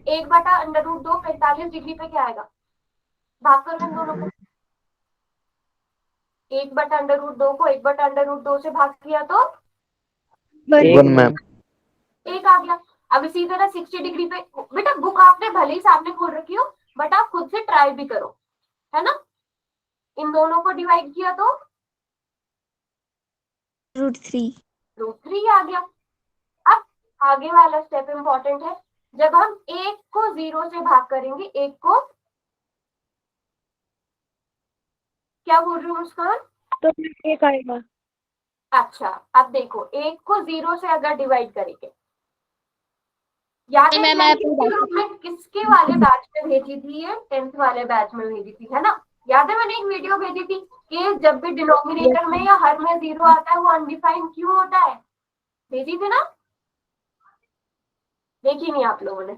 1/√2 45 डिग्री पे क्या आएगा, भाग करो इन दोनों को। 1/√2 को 1/√2 से भाग किया तो 1 मैम। 1 आ गया। अब इसी तरह 60 डिग्री पे, बेटा बुक आपने भले ही सामने खोल रखी हो बट आप खुद से ट्राई भी करो, है ना। इन दोनों को डिवाइड किया तो √3 आ गया। अब आगे वाला स्टेप इंपॉर्टेंट है, जब हम 1 को 0 से भाग करेंगे, 1 को क्या बोल रही हूँ मुस्कान? तो 1 आएगा। अच्छा अब देखो 1 को 0 से अगर डिवाइड करेंगे, याद है मैम, मैंने किसके वाले बैच में भेजी थी, ये 10th वाले बैच में भेजी थी, है ना। याद है मैंने एक वीडियो भेजी थी कि जब भी डिनोमिनेटर में या हर में 0 आता है वो अनडिफाइंड क्यों होता है, भेजी थी ना, देखी नहीं आप लोगों ने?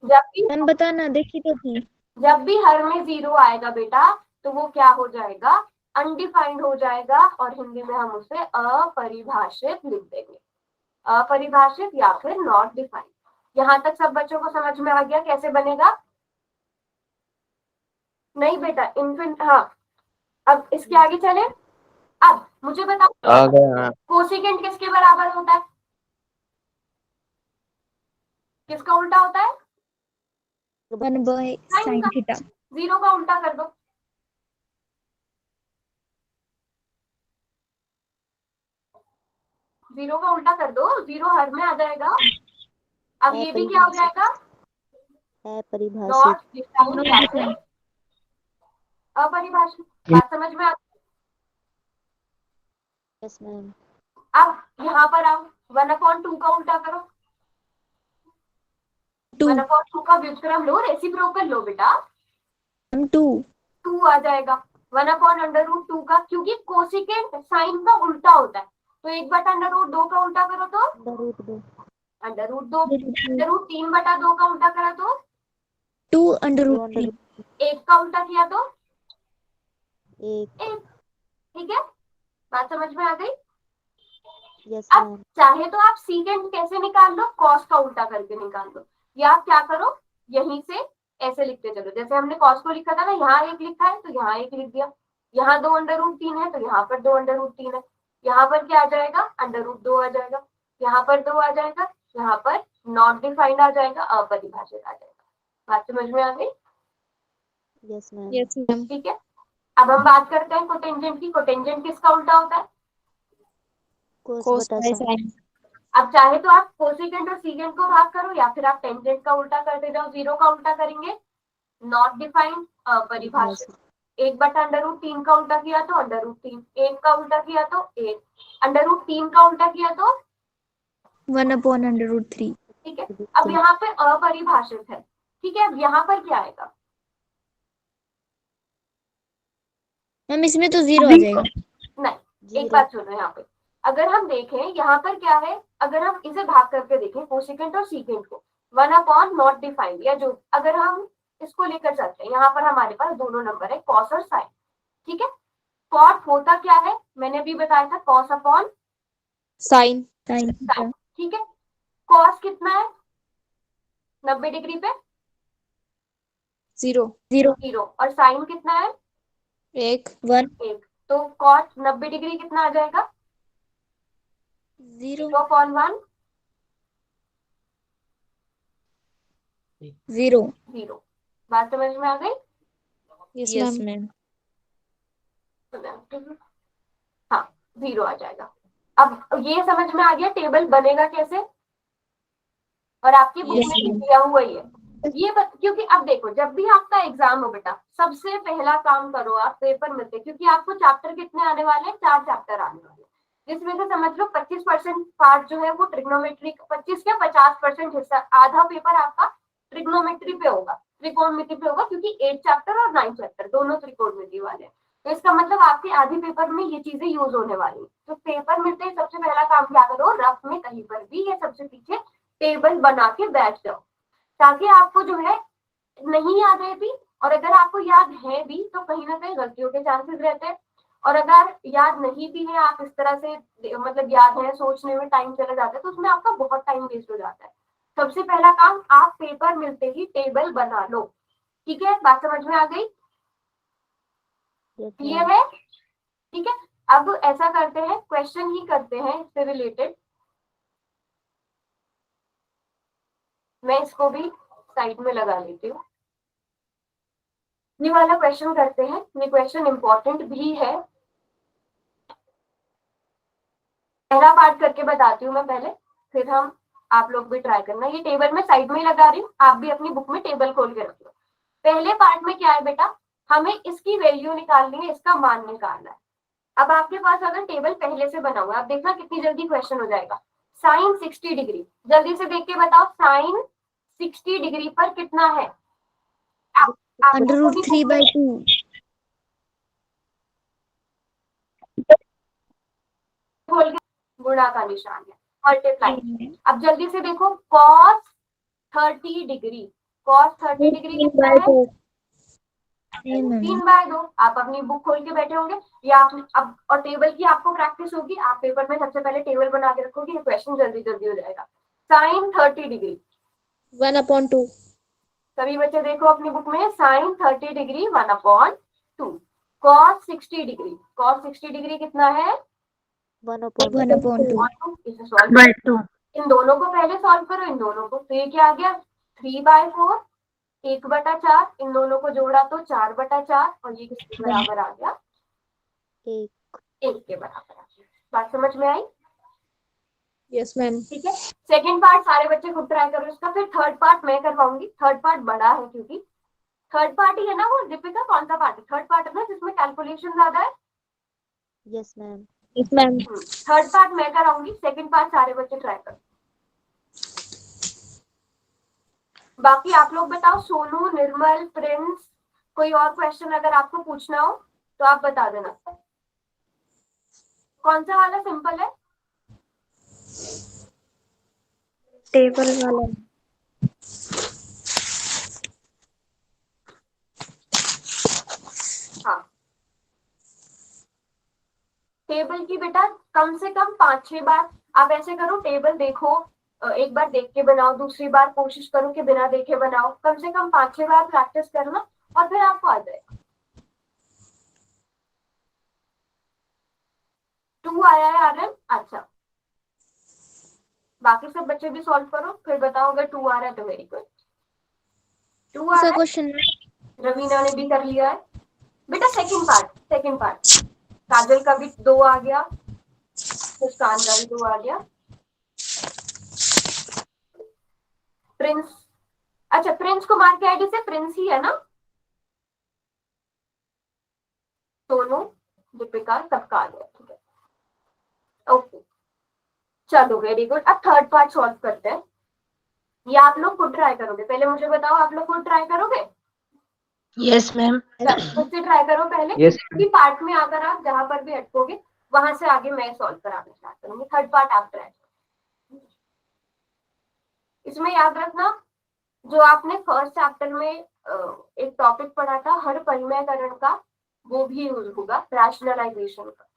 जब भी मैम बताना, देखी तो थी। जब भी हर में 0 आएगा बेटा तो वो क्या हो जाएगा, अनडिफाइंड हो जाएगा, और हिंदी में हम उसे अपरिभाषित लिख देंगे, अपरिभाषित या फिर नॉट डिफाइंड। यहाँ तक सब बच्चों को समझ में आ गया कैसे बनेगा? नहीं बेटा इन्फिनिट, हाँ। अब इसके आगे चले। अब मुझे बताओ आ गया। कोसिकेंट किसके बराबर होता है, किसका उल्टा होता है? 1/sin theta. 0 का उल्टा कर दो, जीरो का उल्टा कर दो, 0 हर में आ जाएगा। अब ये भी क्या हो जाएगा, अपरिभाषित। अपरिभाषित। बात समझ में आ? यस मैम अब यहाँ पर आओ, 1/2 का उल्टा करो, 1/2 का व्युत्क्रम लो, रेसिप्रोकल लो बेटा, 2 आ जाएगा। 1/√2 का, क्योंकि कोसिकेंट साइन का उल्टा होता है, तो 1/√2 का उल्टा करो तो √2, √3/2 का उल्टा करा तो 2/√3। 1 का उल्टा किया तो 1। ठीक है, बात समझ में आ गई? यस अब मैम। चाहे तो आप सीकेंड कैसे निकाल लो, कॉस का उल्टा करके निकाल लो, या आप क्या करो यहीं से ऐसे लिखते चलो, जैसे हमने कॉस को लिखा था ना, यहाँ एक लिखा है तो यहाँ एक लिख दिया, यहाँ 2√3 है तो यहाँ पर 2√3 है, यहाँ पर क्या आ जाएगा √2 आ जाएगा, यहाँ पर 2 आ जाएगा, यहाँ पर नॉट डिफाइंड आ जाएगा, अपरिभाषित आ जाएगा। बात समझ में आ गई? Yes ma'am. Yes ma'am. ठीक है, अब हम बात करते हैं कोटेंजेंट की। कोटेंजेंट किसका उल्टा होता है? कोस कोस बटा बाय साइन। साइन। अब चाहे तो आप कोसेकेंट और सीकेंट को भाग करो, या फिर आप टेंजेंट का उल्टा करते जाओ, जीरो का उल्टा करेंगे नॉट डिफाइंड, अपरिभाषित। 1/√3 का उल्टा किया तो √3, 1 का उल्टा किया तो 1, √3 का उल्टा किया तो 1/√3। ठीक है। अब यहाँ पे अपरिभाषित है, ठीक है, अब यहाँ पर क्या आएगा? मैम इसमें तो 0 आ जाएगा। नहीं, एक 0। बात सुनो, यहाँ पे अगर हम देखें यहाँ पर क्या है, अगर हम इसे भाग करके देखें कोसेकेंट और सीकेंट को, 1 नॉट डिफाइंड, या जो अगर हम इसको लेकर चलते हैं, यहाँ पर हमारे पास दोनों नंबर है कॉस और साइन, ठीक है। कॉट होता क्या है, मैंने अभी बताया था, कॉस अपॉन साइन। साइन, ठीक है। कॉस कितना है 90 डिग्री पे? 0। 0। और साइन कितना है? 1 1 1। तो कॉट 90 डिग्री कितना आ जाएगा? 0 0/1 0। 0। बात समझ में आ गई? Yes ma'am. हाँ, 0 आ जाएगा। अब ये समझ में आ गया टेबल बनेगा कैसे, और आपकी बुक में दिया हुआ ही है क्योंकि अब देखो, जब भी आपका एग्जाम हो बेटा, सबसे पहला काम करो आप पेपर मिलते, क्योंकि आपको चैप्टर कितने आने वाले हैं, 4 चैप्टर आने वाले हैं, जिसमें से समझ लो 25% पार्ट जो है वो ट्रिग्नोमेट्री, 25 या 50% हिस्सा, आधा पेपर आपका ट्रिग्नोमेट्री पे होगा, त्रिकोणमिति पे होगा, क्योंकि 8 चैप्टर और 9 चैप्टर दोनों त्रिकोणमिति वाले हैं। तो इसका मतलब आपके आधे पेपर में ये चीजें यूज होने वाली है। तो पेपर मिलते ही सबसे पहला काम क्या करो, रफ में कहीं पर भी ये सबसे पीछे टेबल बना के बैठ जाओ, ताकि आपको जो है नहीं याद है भी, और अगर आपको याद है भी तो कहीं ना कहीं गलतियों के चांसेस रहते हैं, और अगर याद नहीं भी है, आप इस तरह से मतलब याद है सोचने में टाइम चला जाता है, तो उसमें आपका बहुत टाइम वेस्ट हो जाता है। सबसे पहला काम, आप पेपर मिलते ही टेबल बना लो, ठीक है, बात समझ में आ गई? ये है, ठीक है। अब ऐसा करते हैं, क्वेश्चन ही करते हैं इससे रिलेटेड, मैं इसको भी साइड में लगा लेती हूँ। ये वाला क्वेश्चन करते हैं, ये क्वेश्चन इंपॉर्टेंट भी है। पहला पार्ट करके बताती हूँ मैं पहले, फिर हम आप लोग भी ट्राई करना। ये टेबल में साइड में ही लगा रही हूँ, आप भी अपनी बुक में टेबल खोल के रखो। पहले पार्ट में क्या है बेटा, हमें इसकी वैल्यू निकालनी है, इसका मान निकालना है। अब आपके पास अगर टेबल पहले से बना हुआ है, आप देखना कितनी जल्दी क्वेश्चन हो जाएगा। साइन 60 डिग्री, जल्दी से देख के बताओ, साइन 60 डिग्री पर कितना है? √3/2। खोल के गुणा का निशान है, मल्टीप्लाई। अब जल्दी से देखो, cos 30 डिग्री, cos 30 डिग्री कितना है? 3/2। आप अपनी बुक खोल के बैठे होंगे, या आप अब, और टेबल की आपको प्रैक्टिस होगी, आप पेपर में सबसे पहले टेबल बना के रखोगे, ये क्वेश्चन जल्दी जल्दी हो जाएगा। Sine 30 degree 1/2। सभी बच्चे देखो अपनी बुक में, sine 30 degree 1/2। cos 60 degree, cos 60 degree कितना है? 1/2। इसे सॉल्व करो, इन दोनों को पहले सॉल्व करो, इन दोनों को, तो ये क्या आ गया 3/4, 1/4, इन दोनों को जोड़ा तो 4/4, और ये किसके बराबर आ गया? 1 के बराबर आ गया। बात समझ में आई? Yes ma'am. ठीक है, सेकंड पार्ट सारे बच्चे खुद ट्राई करो इसका, फिर थर्ड पार्ट मैं करवाऊंगी। थर्ड पार्ट बड़ा है, क्योंकि थर्ड पार्ट ही है ना वो, दीपिका कौन सा पार्ट है? थर्ड पार्ट है ना जिसमें कैलकुलेशन ज्यादा है। Yes ma'am. Yes ma'am. Third part मैं कराऊंगी, सेकंड पार्ट सारे बच्चे ट्राई करो। बाकी आप लोग बताओ, सोनू, निर्मल, प्रिंस, कोई और क्वेश्चन अगर आपको पूछना हो तो आप बता देना। कौन सा वाला सिंपल है? टेबल वाला। हाँ, टेबल की बेटा कम से कम 5-6 बार आप ऐसे करो, टेबल देखो, एक बार देख के बनाओ, दूसरी बार कोशिश करो कि बिना देखे बनाओ, कम से कम 5-6 बार प्रैक्टिस करना और फिर आपको आ जाएगा। 2 आया है आर्यन? अच्छा, बाकी सब बच्चे भी सॉल्व करो, फिर बताओ अगर 2 आ रहा है तो वेरी गुड। 2 आ रहा है, क्वेश्चन रवीना ने भी कर लिया है बेटा। सेकंड पार्ट काजल का भी 2 आ गया, मुस्कान का भी 2 आ गया। प्रिंस, अच्छा प्रिंस कुमार की आईडी से प्रिंस ही है ना? सोनू, दीपिका सबका आ गया, ठीक है, ओके चलो वेरी गुड। अब थर्ड पार्ट सॉल्व करते हैं। ये आप लोग खुद ट्राई करोगे, पहले मुझे बताओ, आप लोग खुद ट्राई करोगे? Yes ma'am. खुद से ट्राई करो पहले, Yes, कि पार्ट में आकर आप जहां पर भी अटकोगे वहां से आगे मैं सॉल्व कराना स्टार्ट करूंगी। थर्ड पार्ट आप ट्राई करो। इसमें याद रखना, जो आपने फर्स्ट चैप्टर में एक टॉपिक पढ़ा था हर परिमयकरण का, वो भी यूज होगा, रैशनलाइजेशन का।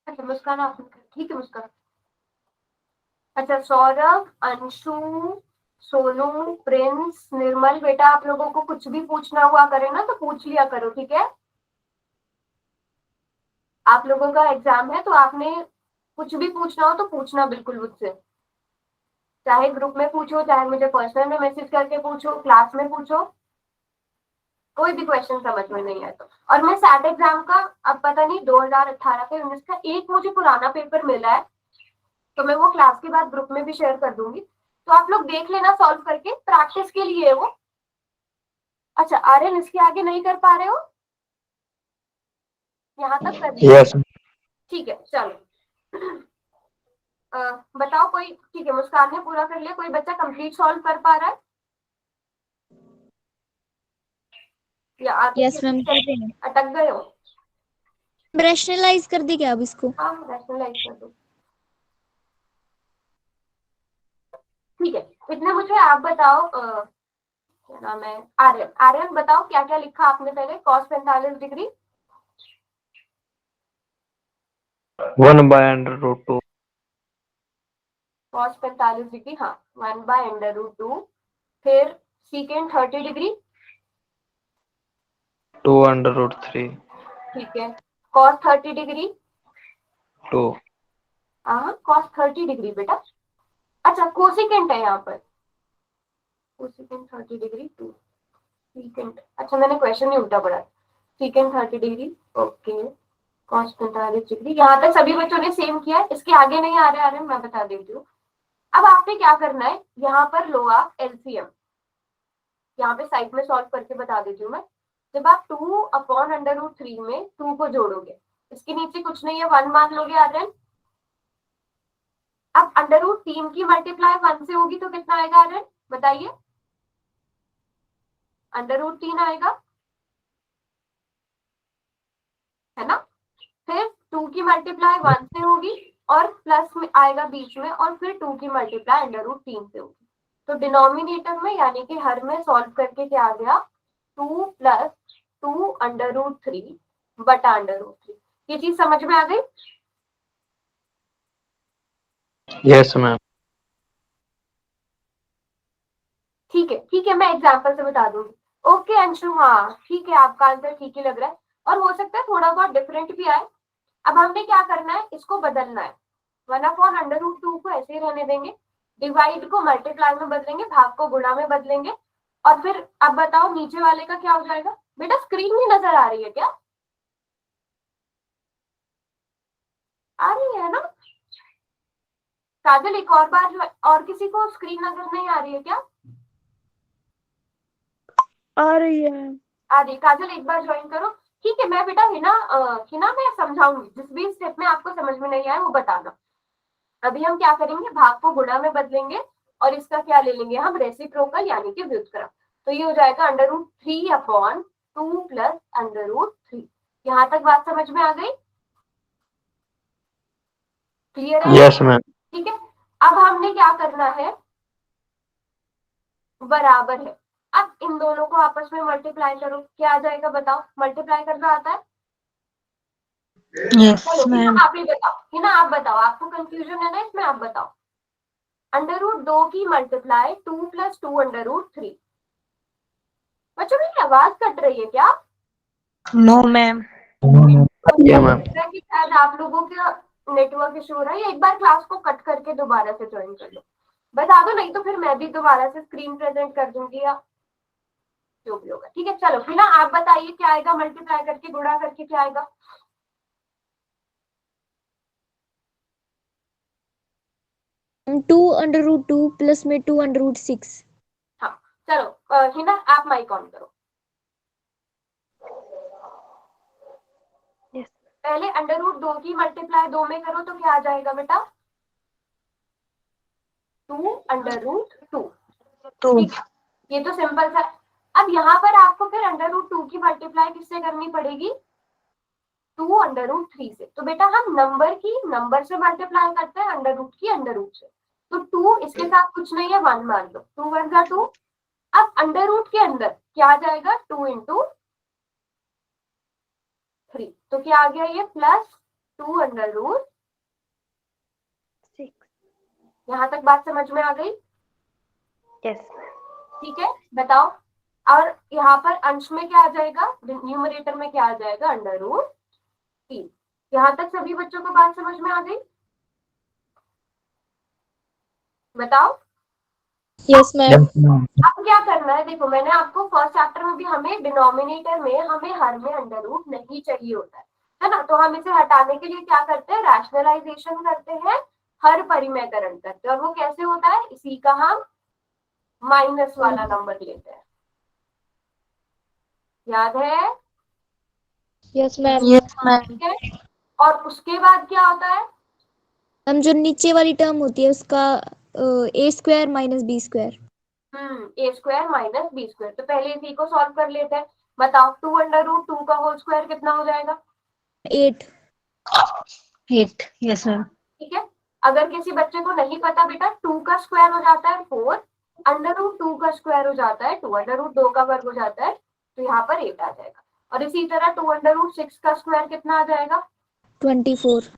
अच्छा मुस्कान, आप ठीक है मुस्कान। अच्छा सौरभ, अंशु, सोनू, प्रिंस, निर्मल, बेटा आप लोगों को कुछ भी पूछना हुआ करे ना तो पूछ लिया करो, ठीक है? आप लोगों का एग्जाम है तो आपने कुछ भी पूछना हो तो पूछना बिल्कुल मुझसे, चाहे ग्रुप में पूछो, चाहे मुझे पर्सनल में मैसेज करके पूछो, क्लास में पूछो, कोई भी क्वेश्चन समझ में नहीं आया तो। और मैं सैट एग्जाम का, अब पता नहीं 2018 के 19 का एक मुझे पुराना पेपर मिला है, तो मैं वो क्लास के बाद ग्रुप में भी शेयर कर दूंगी, तो आप लोग देख लेना सॉल्व करके, प्रैक्टिस के लिए है वो। अच्छा आर्यन, इसके आगे नहीं कर पा रहे हो? यहाँ तक कर लिया? Yes. ठीक है चलो। बताओ कोई, ठीक है मुस्कान ने पूरा कर लिया, कोई बच्चा कंप्लीट सॉल्व कर पा रहा है या आगे यस मैम, कर रही हूँ। अटक गए हो? रैशनलाइज कर दी क्या अब इसको? हाँ रैशनलाइज कर दो, ठीक है। इतने मुझे आप बताओ, क्या नाम है, आर्यन, आर्यन बताओ क्या क्या लिखा आपने पहले cos 45 degree? 1 by under root 2. cos 45 degree, हाँ 1/√2। फिर secant 30 डिग्री, 2 under root 3. ठीक है। cos 30 degree, 2. हाँ cos 30 डिग्री बेटा। अच्छा कोसिकेंट है यहाँ पर, कोसिकेंट 30 डिग्री 2, सीकेंट, अच्छा मैंने क्वेश्चन ही उल्टा पढ़ा, secant 30 degree, okay. cos 45 degree, यहाँ तक सभी बच्चों ने सेम किया है, इसके आगे नहीं आ रहे मैं बता देती हूँ। अब आपने क्या करना है, यहाँ पर लो आप एलसीएम, यहाँ पे साइड में सॉल्व करके बता देती हूँ मैं। जब आप 2/√3 में 2 को जोड़ोगे, इसके नीचे कुछ नहीं है, 1 मान लोगे आर्यन। अब √3 की मल्टीप्लाई 1 से होगी तो कितना आएगा आर्यन, बताइए? √3 आएगा, है ना? फिर 2 की मल्टीप्लाई 1 से होगी और प्लस में आएगा बीच में, और फिर 2 की मल्टीप्लाई √3 से होगी। तो डिनोमिनेटर में यानी कि हर में सॉल्व करके क्या आ गया, 2 + 2 √3 बटा √3। ये चीज समझ में आ गई? Yes, ma'am. ठीक है मैं एग्जांपल से बता दूंगी। ओके अंशु, हाँ ठीक है, आपका आंसर ठीक ही लग रहा है, और हो सकता है थोड़ा बहुत डिफरेंट भी आए। अब हमने क्या करना है, इसको बदलना है, 1/√2 को ऐसे ही रहने देंगे, डिवाइड को मल्टीप्लाई में बदलेंगे, भाग को गुणा में बदलेंगे, और फिर अब बताओ नीचे वाले का क्या हो जाएगा? बेटा स्क्रीन में नजर आ रही है क्या? आ रही है ना काजल? एक और बार, और किसी को स्क्रीन नजर नहीं आ रही है क्या? आ रही है। आ रही। काजल एक बार ज्वाइन करो। ठीक है, मैं बेटा हिना मैं समझाऊंगी, जिस भी स्टेप में आपको समझ में नहीं आए वो बताना। अभी हम क्या करेंगे, भाग को गुणा में बदलेंगे और इसका क्या ले लेंगे हम, रेसिप्रोकल यानी कि व्युत्क्रम। तो ये हो जाएगा √3/2 प्लस √3। यहाँ तक बात समझ में आ गई? क्लियर है? Yes ma'am. ठीक है, अब हमने क्या करना है, बराबर है। अब इन दोनों को आपस में मल्टीप्लाई करो, क्या आ जाएगा बताओ? मल्टीप्लाई करना आता है? यस चलो हिना मैम। आप ही बताओ, हिना आप बताओ, आपको कंफ्यूजन है ना इसमें, आप बताओ। √2 की मल्टीप्लाई 2 + 2 √3। बच्चों मेरी आवाज कट रही है क्या? No ma'am. या मैम। कि शायद आप लोगों का नेटवर्क इशू हो रहा है, एक बार क्लास को कट करके दोबारा से ज्वाइन कर लो, बता दो, नहीं तो फिर मैं भी दोबारा से स्क्रीन प्रेजेंट कर दूंगी या जो भी होगा। ठीक है, चलो फिर ना आप बताइए क्या आएगा, मल्टीप्लाई करके गुणा करके क्या आएगा? 2√2 प्लस में 2√6। हाँ चलो हिना आप माइक ऑन करो। यस पहले √2 की मल्टीप्लाई 2 में करो तो क्या आ जाएगा बेटा? 2√2। तो ठीक है, ये तो सिंपल सा। अब यहाँ पर आपको फिर √2 की मल्टीप्लाई किससे करनी पड़ेगी? 2√3 से। तो बेटा हम नंबर की नंबर से मल्टीप्लाई करते हैं, √ की √ से। तो 2 इसके साथ कुछ नहीं है, 1 मान लो, 2 1 जा 2। अब √ के अंदर क्या आ जाएगा, 2 × 3। तो क्या आ गया ये, प्लस 2√6। यहाँ तक बात समझ में आ गई? यस ठीक है, बताओ। और यहाँ पर अंश में क्या आ जाएगा, न्यूमरेटर में क्या आ जाएगा, √3। यहाँ तक सभी बच्चों को बात समझ में आ गई? बताओ। Yes ma'am. अब क्या करना है, देखो मैंने आपको फर्स्ट चैप्टर में भी, हमें डिनोमिनेटर में हमें हर में √ नहीं चाहिए होता है ना, तो हम इसे हटाने के लिए क्या करते हैं, रैशनलाइजेशन करते हैं, हर परिमेयकरण करते हैं। और वो कैसे होता है, इसी का हम माइनस वाला नंबर लेते हैं, याद है? Yes ma'am. Yes ma'am. ठीक है, और उसके बाद क्या होता है, हम जो नीचे वाली टर्म होती है उसका a² - b²। a² - b²। तो पहले इसी को सॉल्व कर लेते हैं। बताओ 2√2 का होल स्क्वायर कितना हो जाएगा? 8। 8। Yes ma'am. ठीक है, अगर किसी बच्चे को नहीं पता बेटा, 2 का स्क्वायर हो जाता है 4, √2 का स्क्वायर हो जाता है 2, √2 का वर्ग हो जाता है, तो यहाँ पर 8 आ जाएगा। और इसी तरह 2√6 का स्क्वायर कितना आ जाएगा? 24।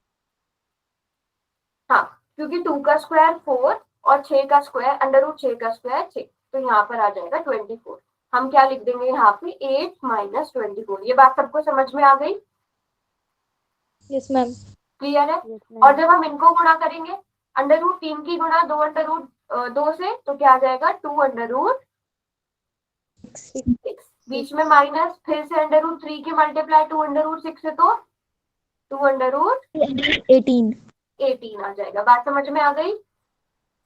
हाँ, क्योंकि 2 का स्क्वायर 4 और 6 का स्क्वायर √6 का स्क्वायर 6, तो यहाँ पर आ जाएगा 24। हम क्या लिख देंगे यहाँ पे, 8 - 24। ये बात सबको समझ में आ गई? Yes ma'am. क्लियर है? यस और मैम जब हम इनको गुणा करेंगे, √3 की गुणा 2 से, तो क्या आ जाएगा, 2√6। बीच में माइनस, फिर से √3 की मल्टीप्लाई 2√6 से, तो 218 18। आ जाएगा। बात समझ में आ गई?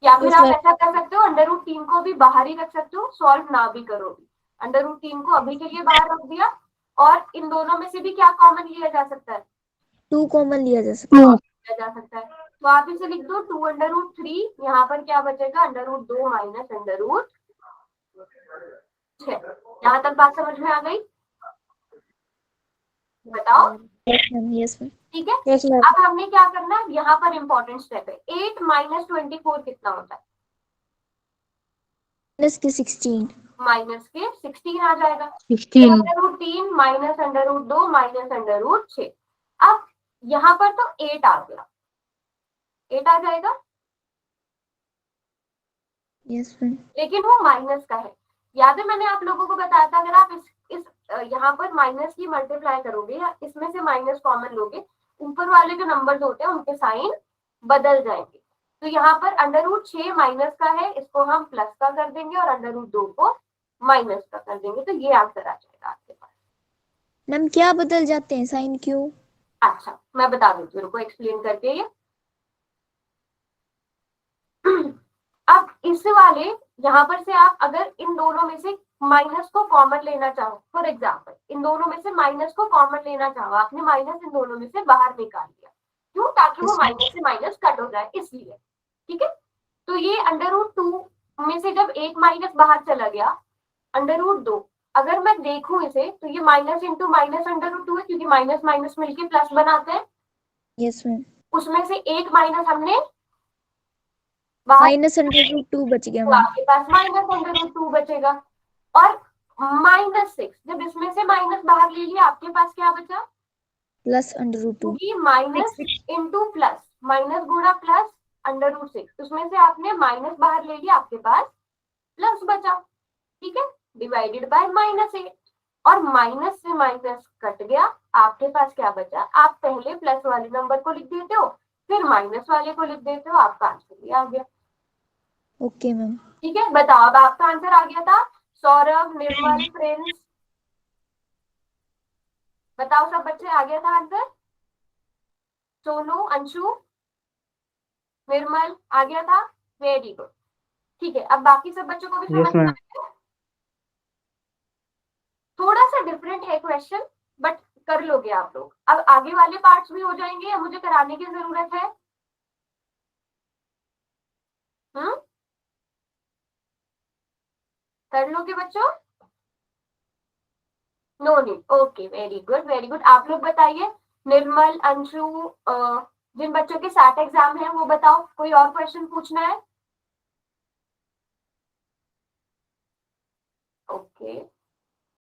या फिर Yes, आप ma'am. ऐसा कर सकते हो, √3 को भी बाहर ही रख सकते हो, सॉल्व ना भी करो भी, √3 को अभी के लिए बाहर रख दिया। और इन दोनों में से भी क्या कॉमन लिया जा सकता है? 2 कॉमन लिया जा सकता है। लिया जा सकता है, तो आप इसे लिख दो 2√3। यहाँ पर क्या बचेगा, √2 माइनस √6। यहाँ तक बात समझ में आ गई? बताओ। Yes ma'am. Yes ma'am. ठीक है, यस मैम। अब हमने क्या करना है, यहाँ पर इंपॉर्टेंट स्टेप है, 8 - 24 कितना होता है? -16। माइनस के 16 आ जाएगा। 16। √3 माइनस √2 माइनस √6। अब यहाँ पर तो 8 आ गया, 8 आ जाएगा, यस मैम। लेकिन वो माइनस का है। याद है मैंने आप लोगों को बताया था, अगर आप इस यहाँ पर माइनस की मल्टीप्लाई करोगे या इसमें से माइनस कॉमन लोगे, ऊपर वाले जो नंबर्स होते हैं उनके साइन बदल जाएंगे। तो यहाँ पर √6 माइनस का है, इसको हम प्लस का कर देंगे, और √2 को माइनस का कर देंगे, तो ये आंसर आ जाएगा आपके पास। मैम क्या बदल जाते हैं, साइन क्यों? अच्छा मैं बता देती हूँ, रुको एक्सप्लेन करके ये। अब इस वाले यहाँ पर से आप अगर इन दोनों में से माइनस को कॉमन लेना चाहो, फॉर एग्जाम्पल इन दोनों में से माइनस को कॉमन लेना चाहो, आपने माइनस इन दोनों में से बाहर निकाल दिया, क्यों? ताकि वो माइनस से माइनस कट हो जाए, इसलिए। ठीक है, तो ये √2 में से जब एक माइनस बाहर चला गया, √2, अगर मैं देखूं इसे तो ये माइनस इंटू माइनस √2 है, क्योंकि माइनस माइनस मिलके प्लस बनाते हैं। यस मैम, उसमें से एक माइनस हमने बाहर, -√2 बच गया तो मैम। आपके पास -√2 बचेगा। और -6, जब इसमें से माइनस बाहर ले लिया, आपके पास क्या बचा? +√2। क्योंकि माइनस इंटू प्लस, माइनस गुणा प्लस √6, उसमें से आपने माइनस बाहर ले लिया, आपके पास प्लस बचा। ठीक है, डिवाइडेड बाय -8, और माइनस से माइनस कट गया, आपके पास क्या बचा? आप पहले प्लस वाले नंबर को लिख देते हो, फिर माइनस वाले को लिख देते हो, आपका आंसर भी आ गया। Okay ma'am. ठीक है, बताओ अब आपका आंसर आ गया था। सौरभ, निर्मल, प्रिंस, बताओ सब बच्चे, आ गया था आंसर? सोनू, अंशु, निर्मल, आ गया था? Very good. ठीक है, अब बाकी सब बच्चों को भी समझ Yes, में ma'am. आया? थोड़ा सा डिफरेंट है क्वेश्चन, बट कर लोगे आप लोग। अब आगे वाले पार्ट्स भी हो जाएंगे या मुझे कराने की जरूरत है? कर लोगे बच्चों? No need, okay, very good very good. आप लोग बताइए, निर्मल, अंशु, जिन बच्चों के SAT एग्जाम है वो बताओ, कोई और क्वेश्चन पूछना है? ओके